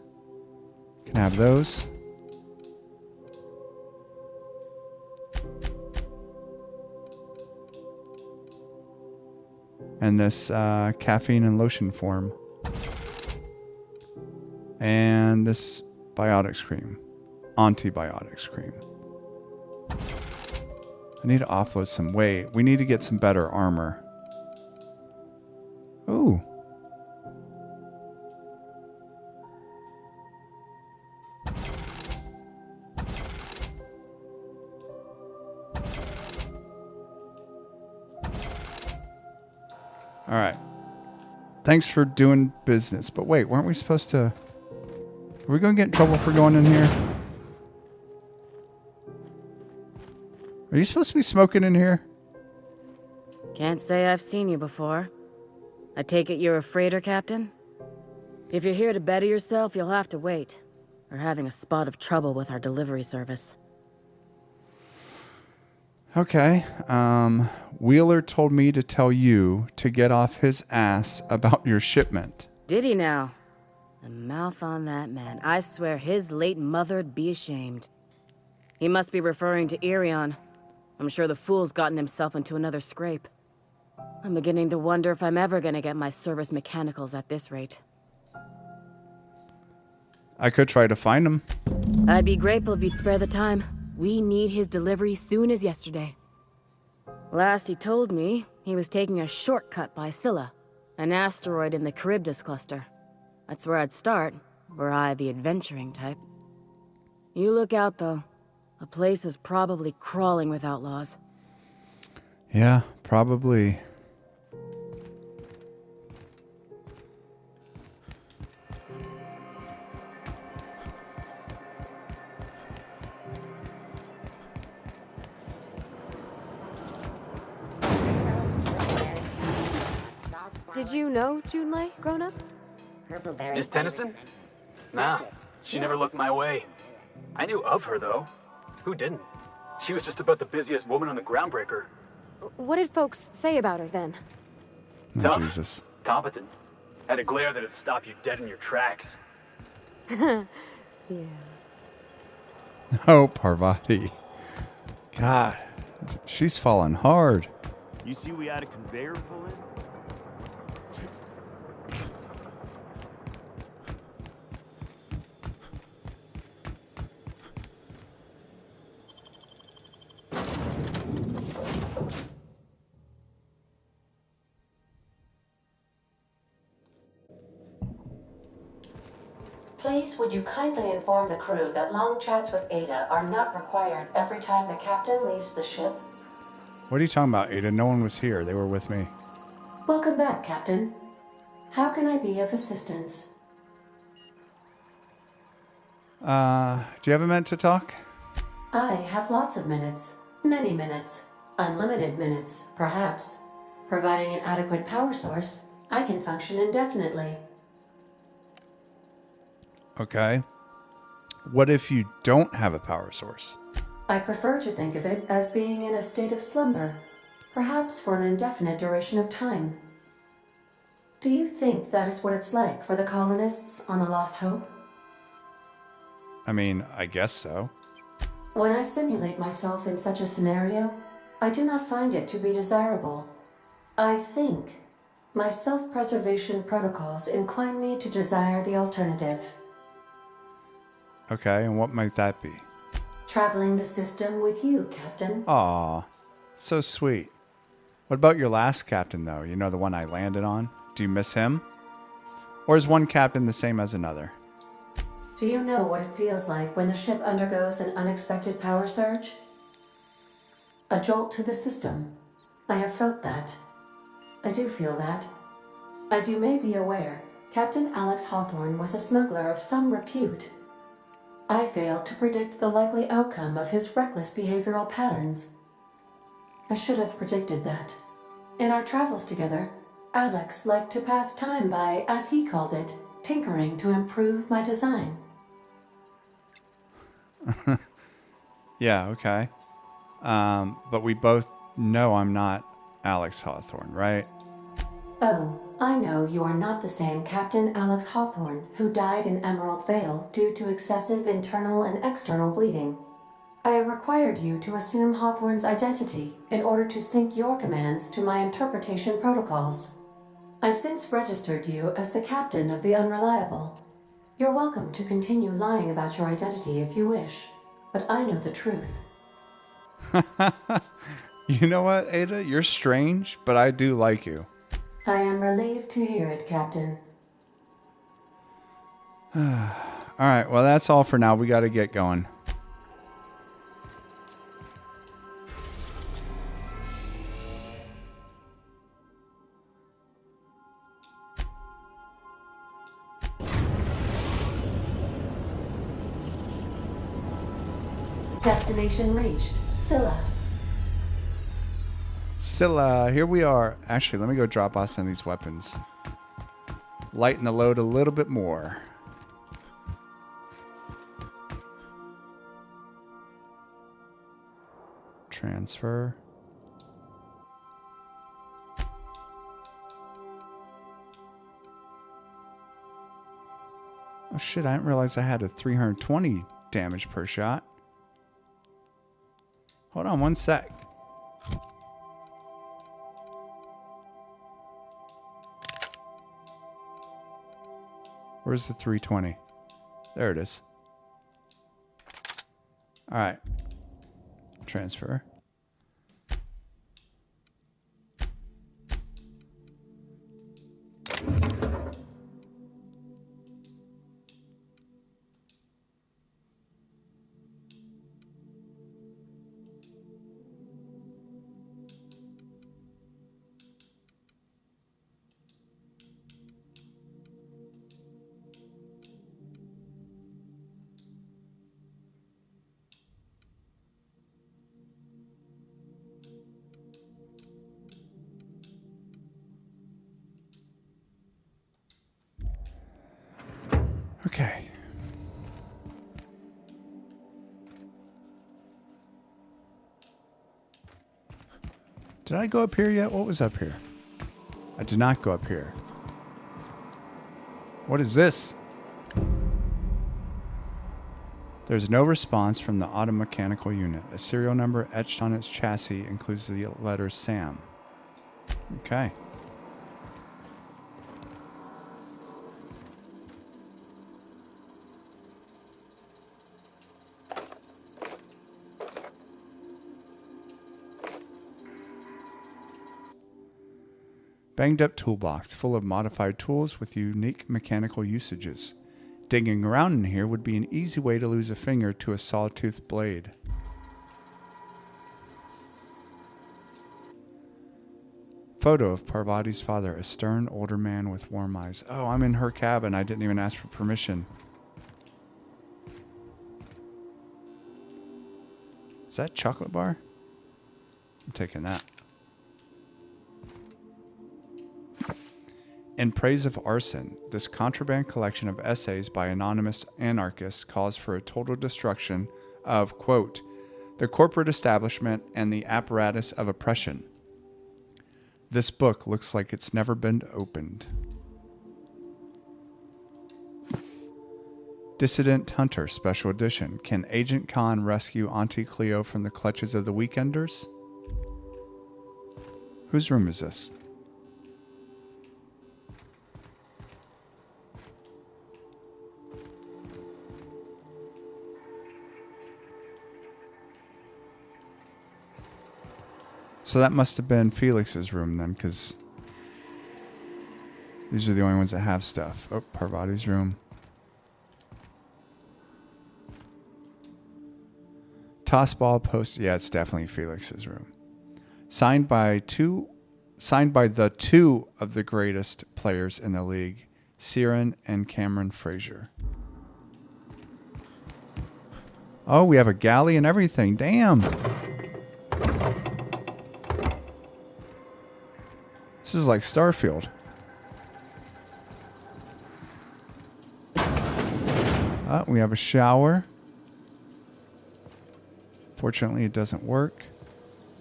Can I have those? And this caffeine and lotion form. And this biotics cream. Antibiotics cream. I need to offload some weight. We need to get some better armor. Ooh. All right. Thanks for doing business. But wait, weren't we supposed to... Are we going to get in trouble for going in here? Are you supposed to be smoking in here? Can't say I've seen you before. I take it you're a freighter captain? If you're here to better yourself, you'll have to wait. We're having a spot of trouble with our delivery service. Okay. Wheeler told me to tell you to get off his ass about your shipment. Did he now? The mouth on that man. I swear his late mother'd be ashamed. He must be referring to Irion. I'm sure the fool's gotten himself into another scrape. I'm beginning to wonder if I'm ever gonna get my service mechanicals at this rate. I could try to find him. I'd be grateful if you'd spare the time. We need his delivery soon as yesterday. Last he told me, he was taking a shortcut by Scylla, an asteroid in the Charybdis cluster. That's where I'd start, were I the adventuring type. You look out, though. The place is probably crawling with outlaws. Yeah, probably. Did you know Junlei grown up? Miss Tennyson? Nah, she never looked my way. I knew of her, though. Who didn't? She was just about the busiest woman on the groundbreaker. What did folks say about her then? Oh, Tough, Jesus. competent, had a glare that'd stop you dead in your tracks. Yeah. Oh, Parvati. God, she's fallen hard. You see we had a conveyor pull in? Please, would you kindly inform the crew that long chats with Ada are not required every time the captain leaves the ship? What are you talking about, Ada? No one was here. They were with me. Welcome back, Captain. How can I be of assistance? Do you have a minute to talk? I have lots of minutes. Many minutes. Unlimited minutes, perhaps. Providing an adequate power source, I can function indefinitely. Okay. What if you don't have a power source? I prefer to think of it as being in a state of slumber, perhaps for an indefinite duration of time. Do you think that is what it's like for the colonists on the Lost Hope? I mean, I guess so. When I simulate myself in such a scenario, I do not find it to be desirable. I think my self-preservation protocols incline me to desire the alternative. Okay, and what might that be? Traveling the system with you, Captain. Aw, so sweet. What about your last captain, though? You know, the one I landed on? Do you miss him? Or is one captain the same as another? Do you know what it feels like when the ship undergoes an unexpected power surge? A jolt to the system. I have felt that. I do feel that. As you may be aware, Captain Alex Hawthorne was a smuggler of some repute. I failed to predict the likely outcome of his reckless behavioral patterns. I should have predicted that. In our travels together, Alex liked to pass time by, as he called it, tinkering to improve my design. Yeah, okay. But we both know I'm not Alex Hawthorne, right? Oh, I know you are not the same Captain Alex Hawthorne who died in Emerald Vale due to excessive internal and external bleeding. I required you to assume Hawthorne's identity in order to sync your commands to my interpretation protocols. I've since registered you as the captain of the Unreliable. You're welcome to continue lying about your identity if you wish, but I know the truth. You know what, Ada? You're strange, but I do like you. I am relieved to hear it, Captain. Alright, well that's all for now. We gotta get going. Destination reached. Scylla. Scylla, here we are. Actually, let me go drop off some of these weapons. Lighten the load a little bit more. Transfer. Oh shit, I didn't realize I had a 320 damage per shot. Hold on one sec. Where's the 320? There it is. All right. Transfer. Okay. Did I go up here yet? What was up here? I did not go up here. What is this? There's no response from the automechanical unit. A serial number etched on its chassis includes the letter SAM. Okay. Banged up toolbox full of modified tools with unique mechanical usages. Digging around in here would be an easy way to lose a finger to a sawtooth blade. Photo of Parvati's father, a stern older man with warm eyes. Oh, I'm in her cabin. I didn't even ask for permission. Is that chocolate bar? I'm taking that. In Praise of Arson, this contraband collection of essays by anonymous anarchists calls for a total destruction of, quote, the corporate establishment and the apparatus of oppression. This book looks like it's never been opened. Dissident Hunter Special Edition. Can Agent Khan rescue Auntie Cleo from the clutches of the Weekenders? Whose room is this? So that must have been Felix's room then, because these are the only ones that have stuff. Oh, Parvati's room. Toss ball post. Yeah, it's definitely Felix's room. Signed by the two of the greatest players in the league, Siren and Cameron Frazier. Oh, we have a galley and everything. Damn. This is like Starfield. We have a shower. Fortunately, it doesn't work.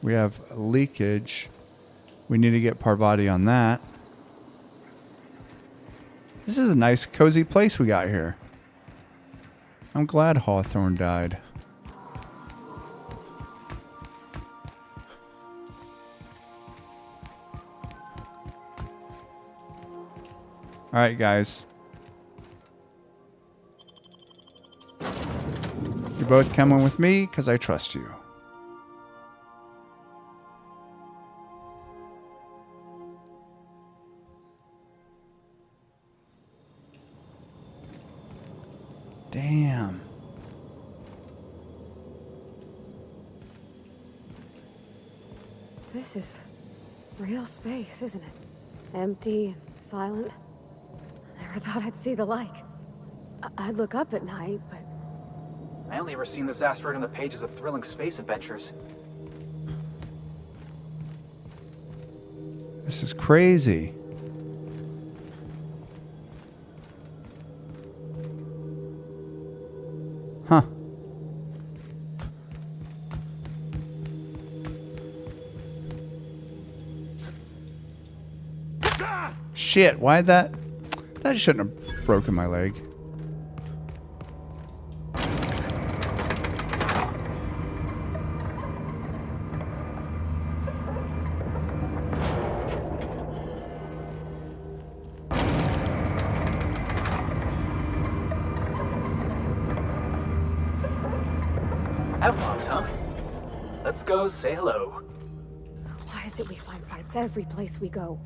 We have leakage. We need to get Parvati on that. This is a nice, cozy place we got here. I'm glad Hawthorne died. All right, guys. You're both coming with me because I trust you. Damn. This is real space, isn't it? Empty and silent. Never thought I'd see the like. I'd look up at night, but... I only ever seen this asteroid on the pages of thrilling space adventures. This is crazy. Huh. Shit, why that? That shouldn't have broken my leg. Outlaws, huh? Let's go say hello. Why is it we find fights every place we go?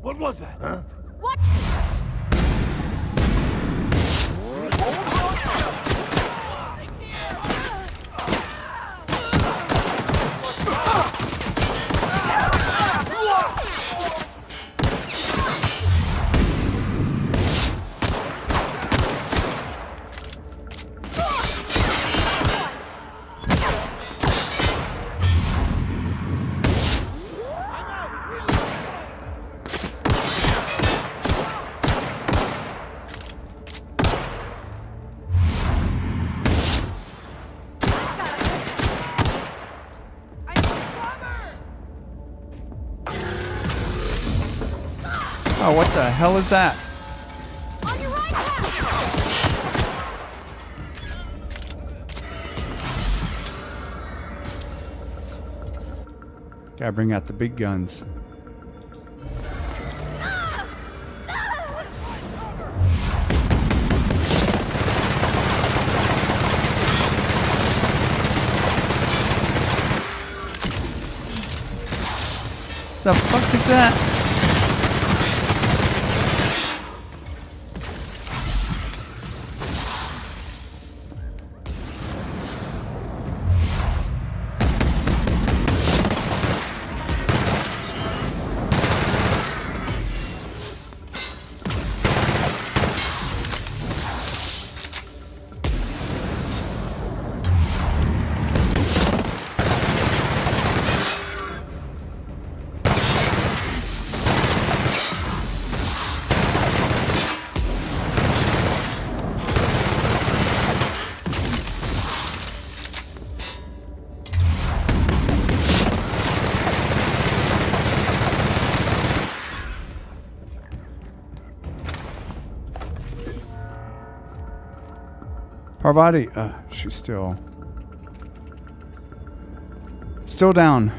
What was that? Huh? What? Oh, what the hell is that? On your right path! Gotta bring out the big guns. The fuck is that? Parvati, she's still down.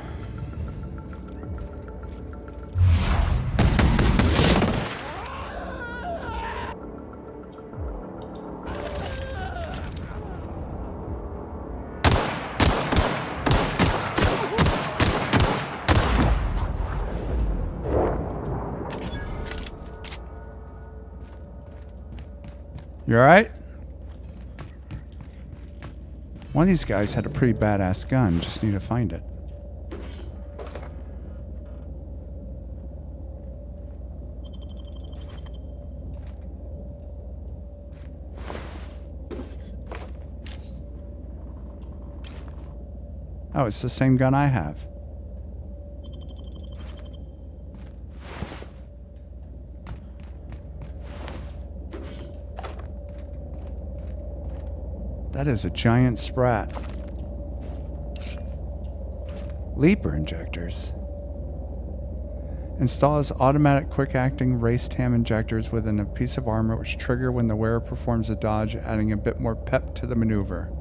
You all right? One of these guys had a pretty badass gun. Just need to find it. Oh, it's the same gun I have. That is a giant sprat. Leaper injectors. Installs automatic quick-acting race tam injectors within a piece of armor which trigger when the wearer performs a dodge, adding a bit more pep to the maneuver.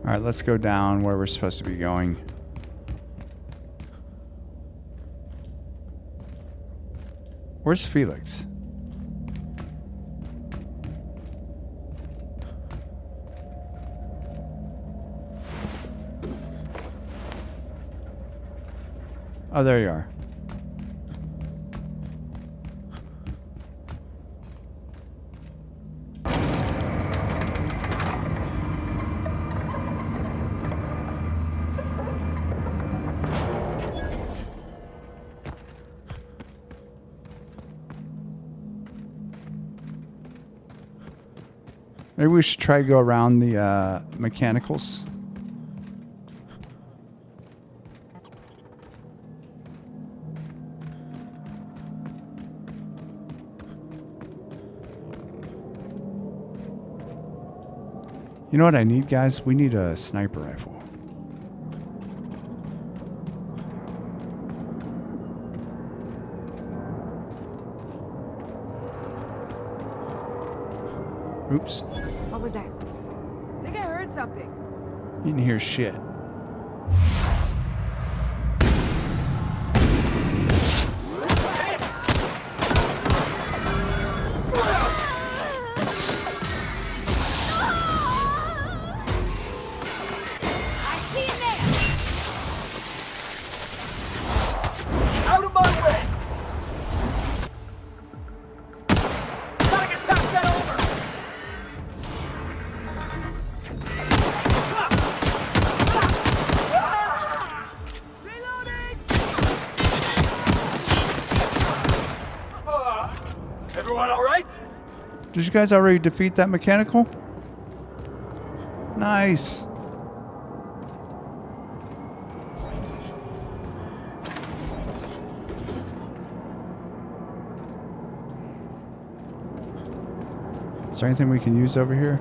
All right, let's go down where we're supposed to be going. Where's Felix? Oh, there you are. Maybe we should try to go around the mechanicals. You know what I need, guys? We need a sniper rifle. Oops. What was that? I think I heard something. You didn't hear shit. Everyone all right? Did you guys already defeat that mechanical? Nice. Is there anything we can use over here?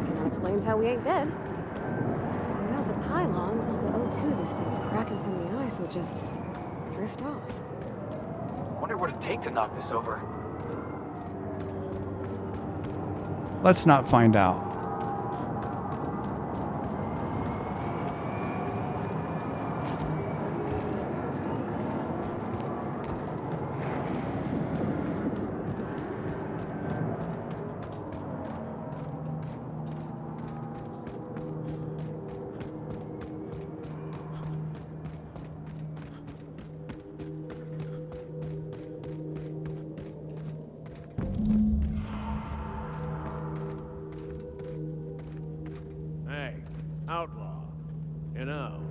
And that explains how we ain't dead. Without the pylons, all the O2 this thing's cracking from the ice would just drift off. Wonder what it'd take to knock this over. Let's not find out. Outlaw. You know,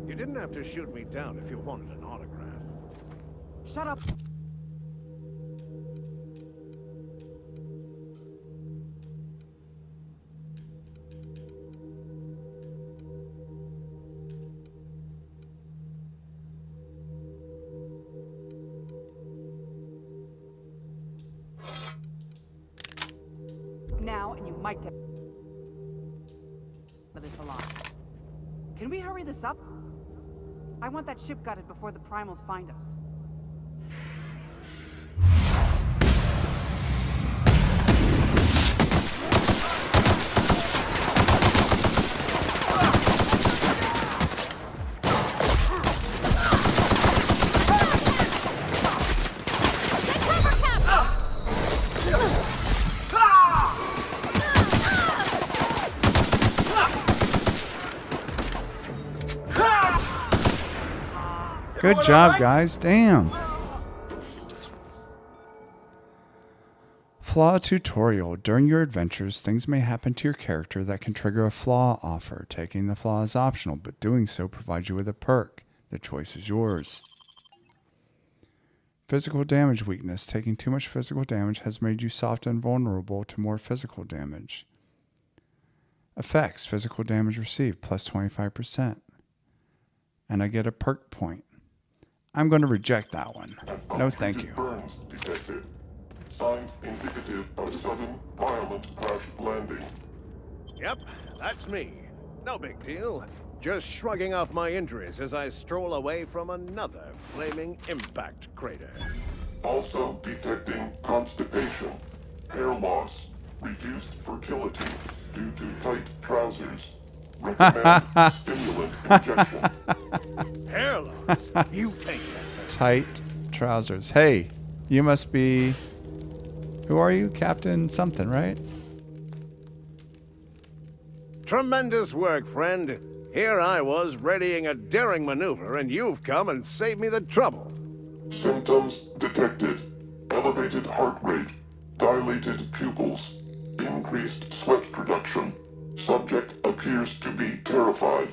you didn't have to shoot me down if you wanted an autograph. Shut up. Now, and you might get this alive. Can we hurry this up? I want that ship gutted before the primals find us. Good job, guys. Damn. Flaw tutorial. During your adventures, things may happen to your character that can trigger a flaw offer. Taking the flaw is optional, but doing so provides you with a perk. The choice is yours. Physical damage weakness. Taking too much physical damage has made you soft and vulnerable to more physical damage. Effects. Physical damage received plus 25%. And I get a perk point. I'm going to reject that one. No, thank you. Burns detected. Signs indicative of sudden, violent crash landing. Yep, that's me. No big deal. Just shrugging off my injuries as I stroll away from another flaming impact crater. Also detecting constipation, hair loss, reduced fertility due to tight trousers. Recommend stimulant injection. Hair loss? You take that. Tight trousers. Hey, you must be... Who are you? Captain something, right? Tremendous work, friend. Here I was readying a daring maneuver, and you've come and saved me the trouble. Symptoms detected. Elevated heart rate, dilated pupils, increased sweat production. Subject appears to be terrified.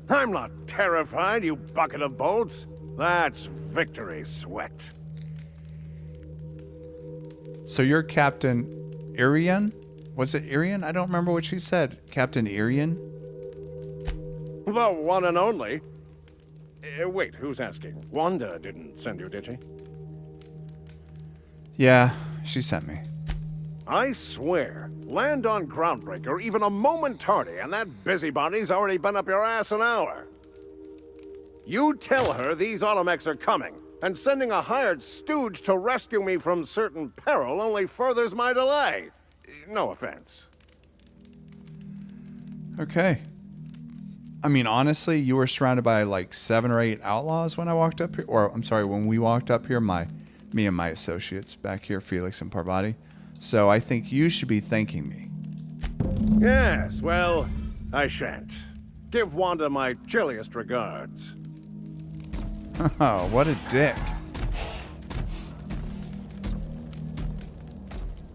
I'm not terrified, you bucket of bolts. That's victory sweat. So you're Captain Irian? Was it Irian? I don't remember what she said. Captain Irian? The one and only. Wait, who's asking? Wanda didn't send you, did she? Yeah, she sent me. I swear, land on Groundbreaker even a moment tardy, and that busybody's already been up your ass an hour. You tell her these automechs are coming, and sending a hired stooge to rescue me from certain peril only furthers my delay. No offense. Okay. I mean, honestly, you were surrounded by like 7 or 8 outlaws when I walked up here. Or, I'm sorry, when we walked up here, me and my associates back here, Felix and Parvati. So I think you should be thanking me. Yes, well, I shan't. Give Wanda my chilliest regards. Oh, what a dick.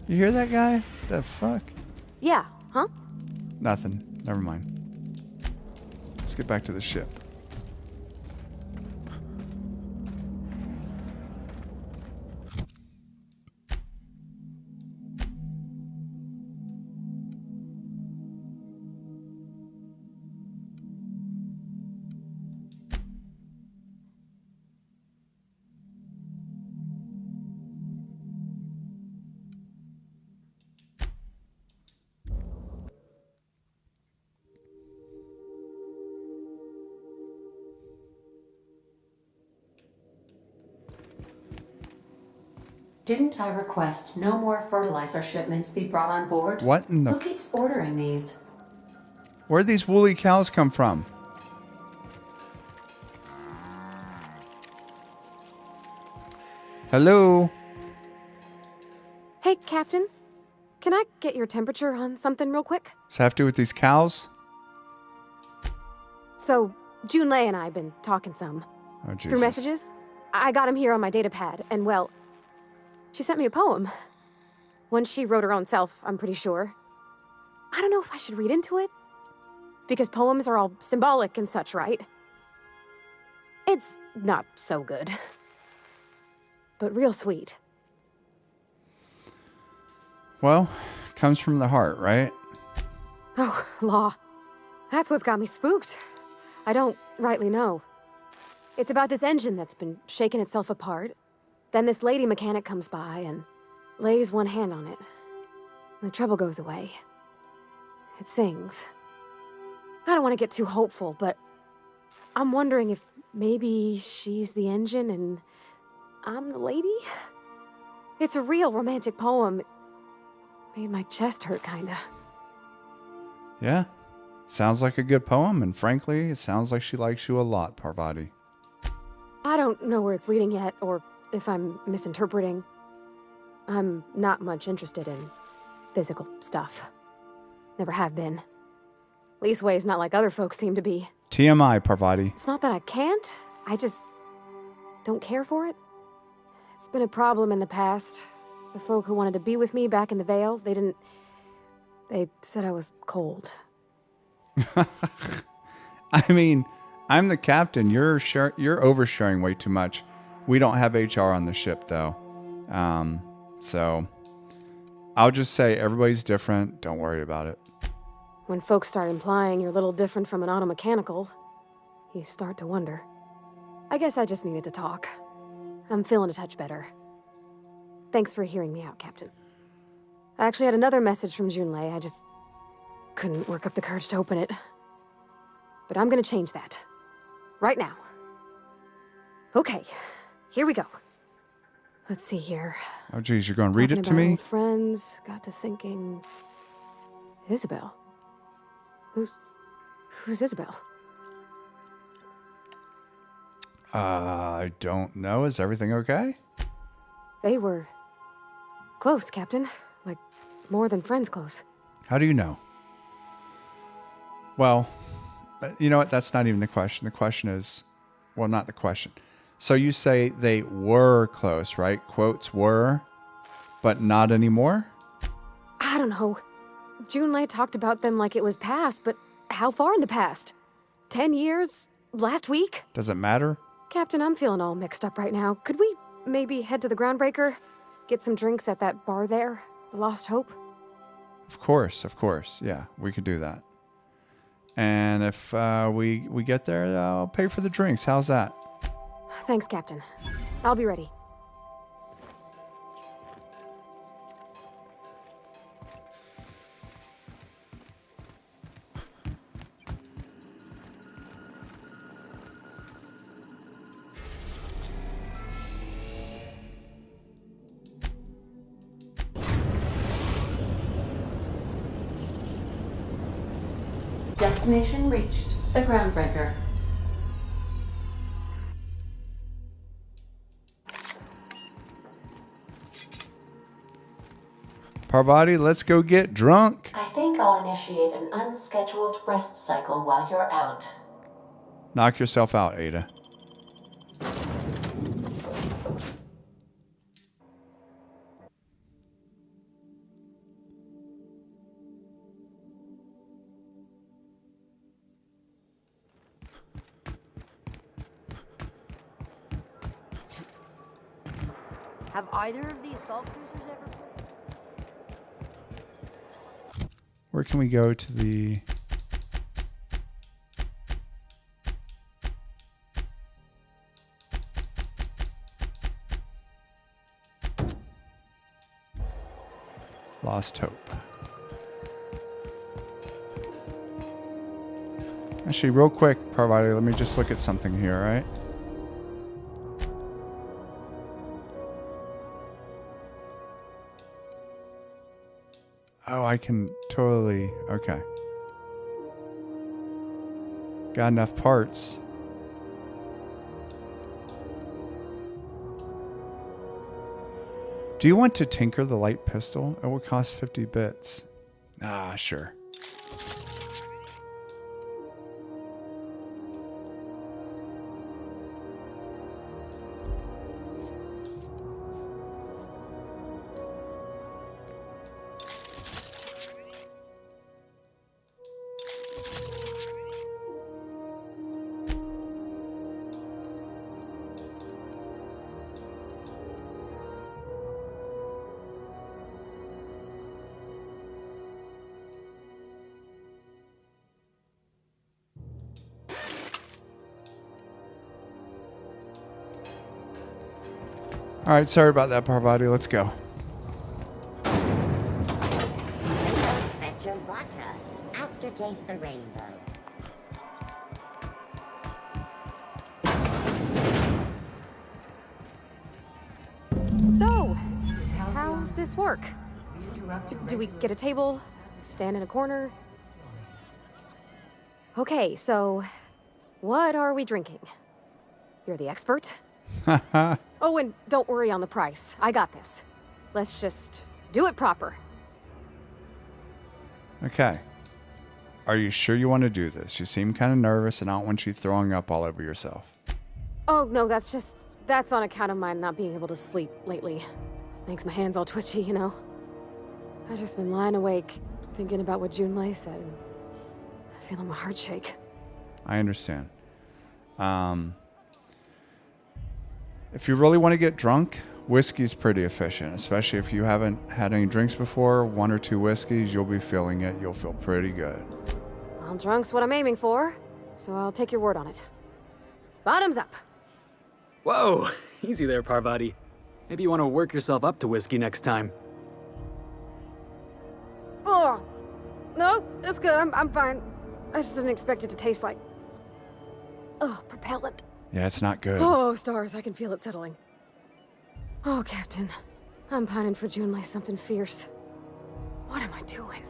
You hear that guy? The fuck? Yeah, huh? Nothing. Never mind. Let's get back to the ship. Didn't I request no more fertilizer shipments be brought on board? What in the... Who keeps ordering these? Where'd these woolly cows come from? Hello? Hey, Captain. Can I get your temperature on something real quick? Does that have to do with these cows? So, Junlei and I have been talking some. Oh, Jesus. Through messages. I got him here on my data pad, and well, she sent me a poem. One she wrote her own self, I'm pretty sure. I don't know if I should read into it. Because poems are all symbolic and such, right? It's not so good. But real sweet. Well, comes from the heart, right? Oh, law. That's what's got me spooked. I don't rightly know. It's about this engine that's been shaking itself apart. Then this lady mechanic comes by and lays one hand on it. The trouble goes away. It sings. I don't want to get too hopeful, but I'm wondering if maybe she's the engine and I'm the lady? It's a real romantic poem. Made my chest hurt, kinda. Yeah. Sounds like a good poem, and frankly, it sounds like she likes you a lot, Parvati. I don't know where it's leading yet, or if I'm misinterpreting. I'm not much interested in physical stuff. Never have been. Leastways, not like other folks seem to be. TMI, Parvati. It's not that I can't, I just don't care for it. It's been a problem in the past. The folk who wanted to be with me back in the Vale, they said I was cold. I mean, I'm the captain. You're oversharing way too much. We don't have HR on the ship, though. So I'll just say everybody's different. Don't worry about it. When folks start implying you're a little different from an automechanical, you start to wonder. I guess I just needed to talk. I'm feeling a touch better. Thanks for hearing me out, Captain. I actually had another message from Junlei. I just couldn't work up the courage to open it. But I'm gonna change that. Right now. Okay, here we go. Let's see here. Oh, geez, you're going to read Talking it to about me? old friends, got to thinking... Isabel? Who's Isabel? I don't know. Is everything okay? They were... close, Captain. Like, more than friends close. How do you know? Well, you know what? That's not even the question. The question is... Well, not the question. So you say they were close, right? Quotes were, but not anymore? I don't know. Junlei talked about them like it was past, but how far in the past? 10 years? Last week? Does it matter? Captain, I'm feeling all mixed up right now. Could we maybe head to the Groundbreaker? Get some drinks at that bar there? The Lost Hope? Of course. Yeah, we could do that. And if we get there, I'll pay for the drinks. How's that? Thanks, Captain. I'll be ready. Destination reached. The Groundbreaker. Parvati, let's go get drunk. I think I'll initiate an unscheduled rest cycle while you're out. Knock yourself out, Ada. Have either of the assault cruisers ever played? Where can we go to the... Lost Hope. Actually, real quick, Parvati, let me just look at something here, right? Oh, I can totally... Okay. Got enough parts. Do you want to tinker the light pistol? It will cost 50 bits. Ah, sure. All right, sorry about that, Parvati. Let's go. Spectrum vodka. Aftertaste the rainbow. So, how's this work? Do we get a table? Stand in a corner? Okay, so what are we drinking? You're the expert? Oh, and don't worry on the price. I got this. Let's just do it proper. Okay. Are you sure you want to do this? You seem kind of nervous and I don't want you throwing up all over yourself. Oh, no, that's on account of my not being able to sleep lately. Makes my hands all twitchy, you know? I've just been lying awake, thinking about what Junlei said, and feeling my heart shake. I understand. If you really want to get drunk, whiskey's pretty efficient, especially if you haven't had any drinks before. 1 or 2 whiskeys, you'll be feeling it. You'll feel pretty good. Well, drunk's what I'm aiming for, so I'll take your word on it. Bottoms up. Whoa, easy there, Parvati. Maybe you want to work yourself up to whiskey next time. Oh, no, it's good. I'm fine. I just didn't expect it to taste like... Oh, propellant. Yeah, it's not good. Oh, stars, I can feel it settling. Oh, Captain. I'm pining for Junlei something fierce. What am I doing?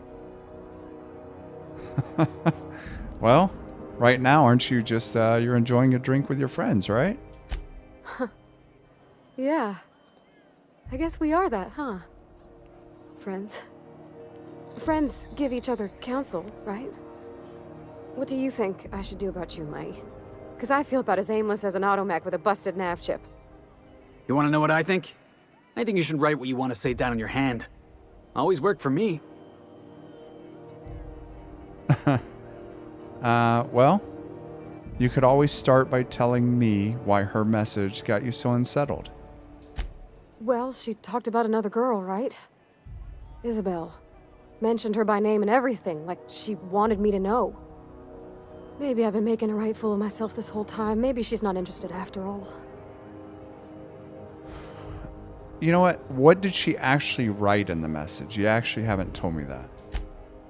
Well, right now, aren't you just, you're enjoying a drink with your friends, right? Yeah. I guess we are that, huh? Friends. Friends give each other counsel, right? What do you think I should do about Junlei? Because I feel about as aimless as an automech with a busted nav chip. You want to know what I think? I think you should write what you want to say down on your hand. Always worked for me. Well, you could always start by telling me why her message got you so unsettled. Well, she talked about another girl, right? Isabel. Mentioned her by name and everything, like she wanted me to know. Maybe I've been making a right fool of myself this whole time. Maybe she's not interested after all. You know what? What did she actually write in the message? You actually haven't told me that.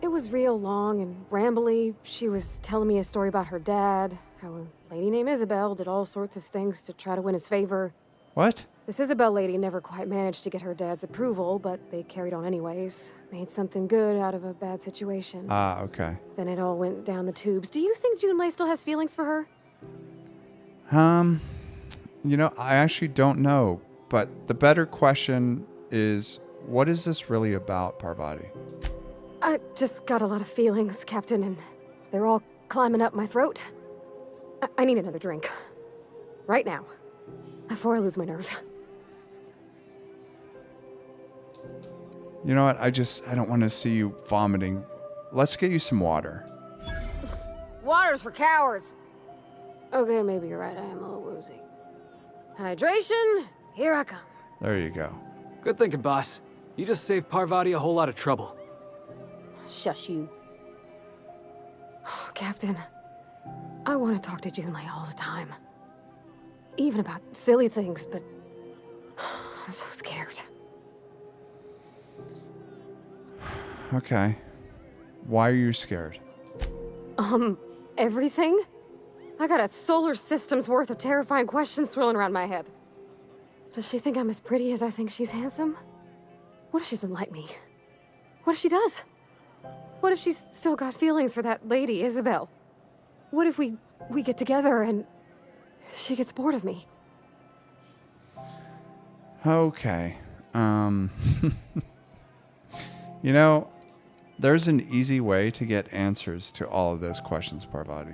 It was real long and rambly. She was telling me a story about her dad, how a lady named Isabel did all sorts of things to try to win his favor. What? This Isabel lady never quite managed to get her dad's approval, but they carried on anyways. Made something good out of a bad situation. Ah, okay. Then it all went down the tubes. Do you think Junlei still has feelings for her? You know, I actually don't know. But the better question is, what is this really about, Parvati? I just got a lot of feelings, Captain, and they're all climbing up my throat. I need another drink. Right now. Before I lose my nerve. You know what? I don't want to see you vomiting. Let's get you some water. Water's for cowards. Okay, maybe you're right. I am a little woozy. Hydration, here I come. There you go. Good thinking, boss. You just saved Parvati a whole lot of trouble. Shush you. Oh, Captain, I want to talk to Junlei all the time. Even about silly things, but I'm so scared. Okay. Why are you scared? Everything? I got a solar system's worth of terrifying questions swirling around my head. Does she think I'm as pretty as I think she's handsome? What if she doesn't like me? What if she does? What if she's still got feelings for that lady, Isabel? What if we get together and she gets bored of me? Okay. You know, there's an easy way to get answers to all of those questions, Parvati.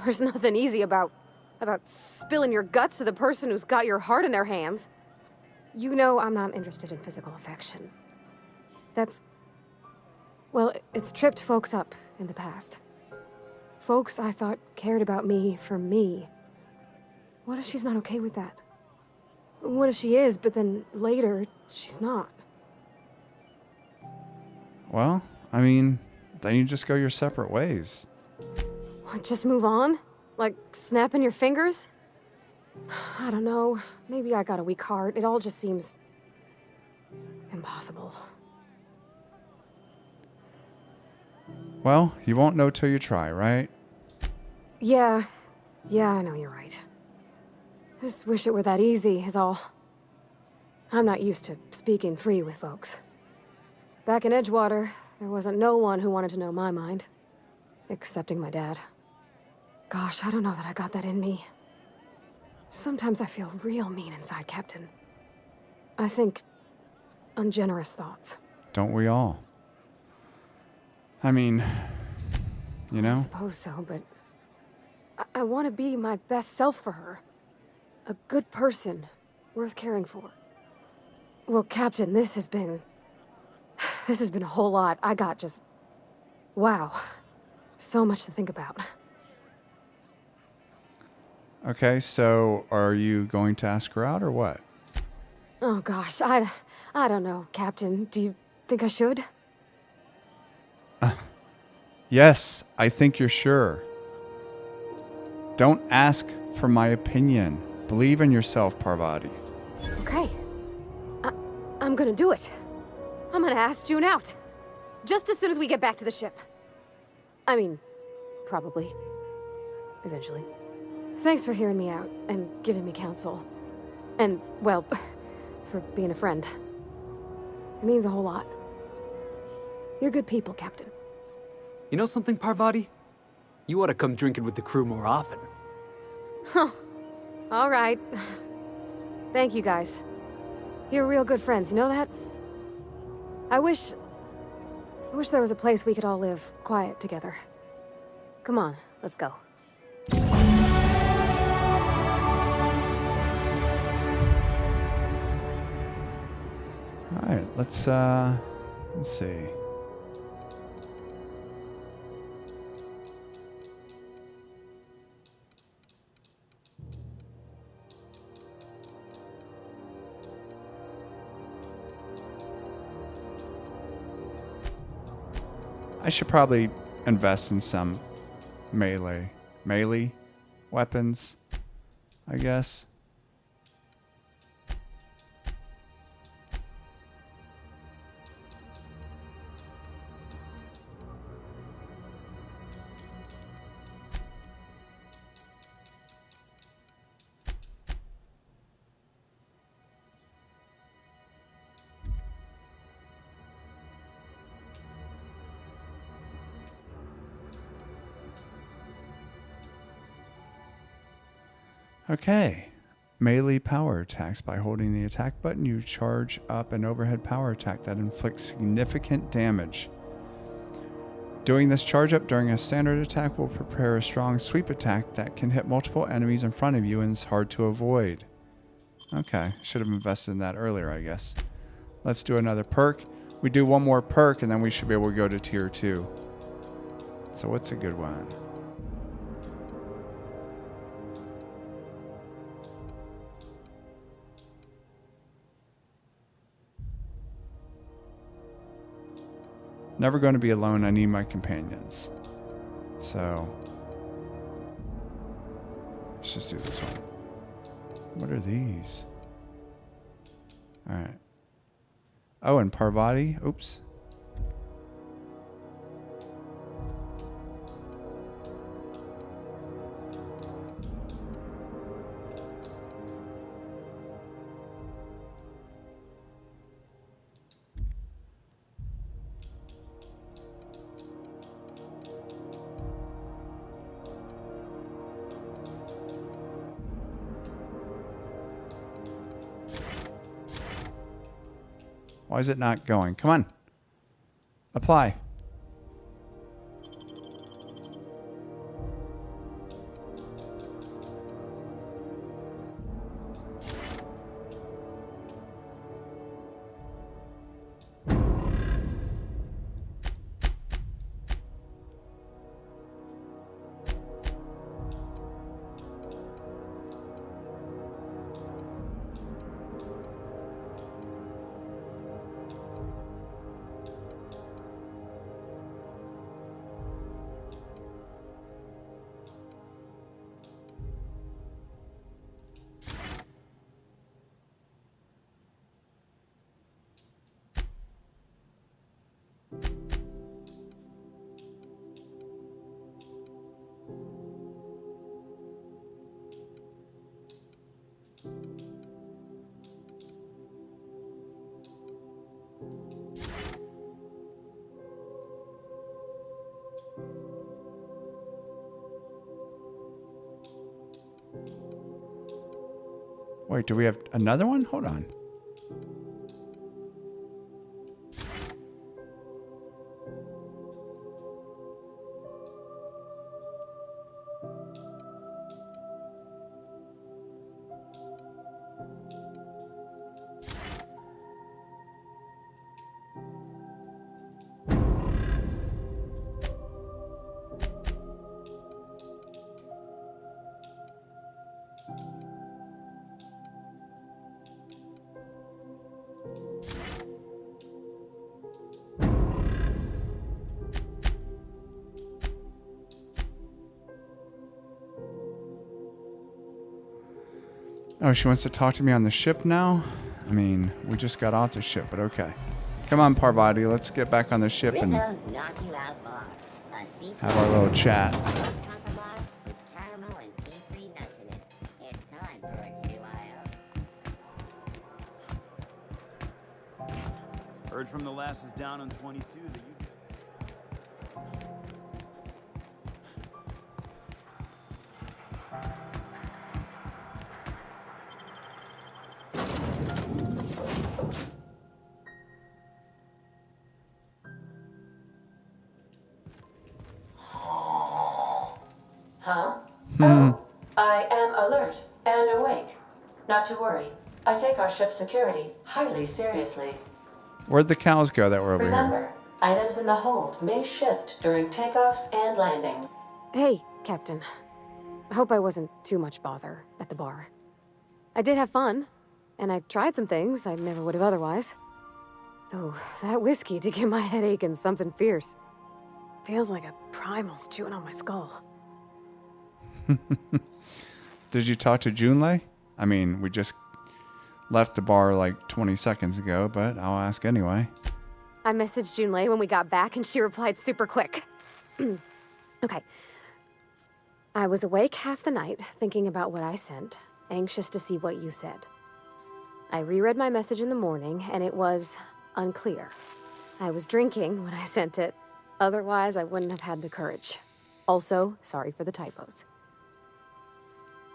There's nothing easy about spilling your guts to the person who's got your heart in their hands. You know I'm not interested in physical affection. Well, it's tripped folks up in the past. Folks I thought cared about me for me. What if she's not okay with that? What if she is, but then later, she's not? Well, I mean, then you just go your separate ways. What, just move on? Like snapping your fingers? I don't know. Maybe I got a weak heart. It all just seems impossible. Well, you won't know till you try, right? Yeah, I know you're right. I just wish it were that easy, is all. I'm not used to speaking free with folks. Back in Edgewater, there wasn't no one who wanted to know my mind. Excepting my dad. Gosh, I don't know that I got that in me. Sometimes I feel real mean inside, Captain. I think ungenerous thoughts. Don't we all? I mean, you know? I suppose so, but I want to be my best self for her. A good person, worth caring for. Well, Captain, this has been a whole lot. I got just... wow. So much to think about. Okay, so are you going to ask her out or what? Oh gosh, I don't know, Captain. Do you think I should? Yes, I think you're sure. Don't ask for my opinion. Believe in yourself, Parvati. Okay. I'm gonna do it. I'm gonna ask June out. Just as soon as we get back to the ship. I mean, probably. Eventually. Thanks for hearing me out and giving me counsel. And, well, for being a friend. It means a whole lot. You're good people, Captain. You know something, Parvati? You ought to come drinking with the crew more often. Huh. All right. Thank you, guys. You're real good friends, you know that? I wish there was a place we could all live quiet together. Come on, let's go. All right, let's see. I should probably invest in some melee weapons, I guess. Okay. Melee power attacks. By holding the attack button, you charge up an overhead power attack that inflicts significant damage. Doing this charge up during a standard attack will prepare a strong sweep attack that can hit multiple enemies in front of you and is hard to avoid. Okay, should have invested in that earlier, I guess. Let's do another perk. We do one more perk and then we should be able to go to tier 2. So what's a good one? Never going to be alone. I need my companions. So let's just do this one. What are these? All right. Oh, and Parvati. Oops. Why is it not going? Come on. Apply. Wait, do we have another one? Hold on. Oh, she wants to talk to me on the ship now? I mean, we just got off the ship, but okay. Come on, Parvati, let's get back on the ship and have our little chat. Heard from the lasses down on 22 that you... Huh? Oh, I am alert and awake. Not to worry. I take our ship's security highly seriously. Where'd the cows go that were over here? Remember, items in the hold may shift during takeoffs and landings. Hey, Captain. I hope I wasn't too much bother at the bar. I did have fun, and I tried some things I never would have otherwise. Though, that whiskey did give my head aching something fierce. Feels like a primal's chewing on my skull. Did you talk to Junlei? I mean, we just left the bar like 20 seconds ago, but I'll ask anyway. I messaged Junlei when we got back, and she replied super quick. Okay. I was awake half the night, thinking about what I sent, anxious to see what you said. I reread my message in the morning, and it was unclear. I was drinking when I sent it. Otherwise, I wouldn't have had the courage. Also, sorry for the typos.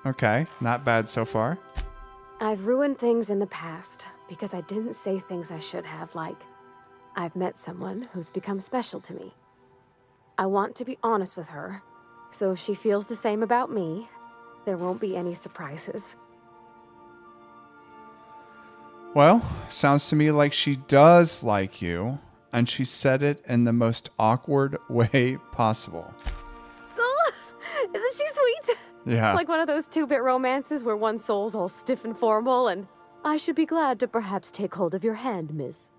Okay, not bad so far. I've ruined things in the past because I didn't say things I should have, like, I've met someone who's become special to me. I want to be honest with her, so if she feels the same about me, there won't be any surprises. Well, sounds to me like she does like you, and she said it in the most awkward way possible. Isn't she sweet? Yeah. Like one of those two-bit romances where one soul's all stiff and formal, and I should be glad to perhaps take hold of your hand, miss.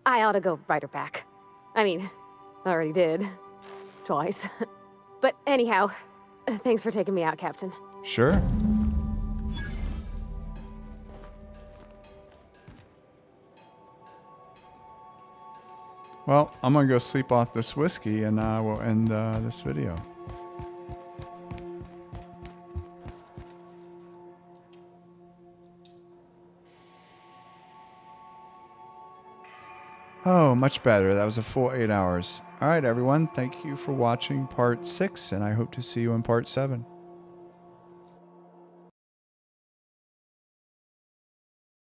I ought to go write her back. I mean, I already did. Twice. But anyhow, thanks for taking me out, Captain. Sure. Well, I'm gonna go sleep off this whiskey, and we'll end this video. Oh, much better. That was a full 8 hours. All right, everyone. Thank you for watching part 6, and I hope to see you in part 7.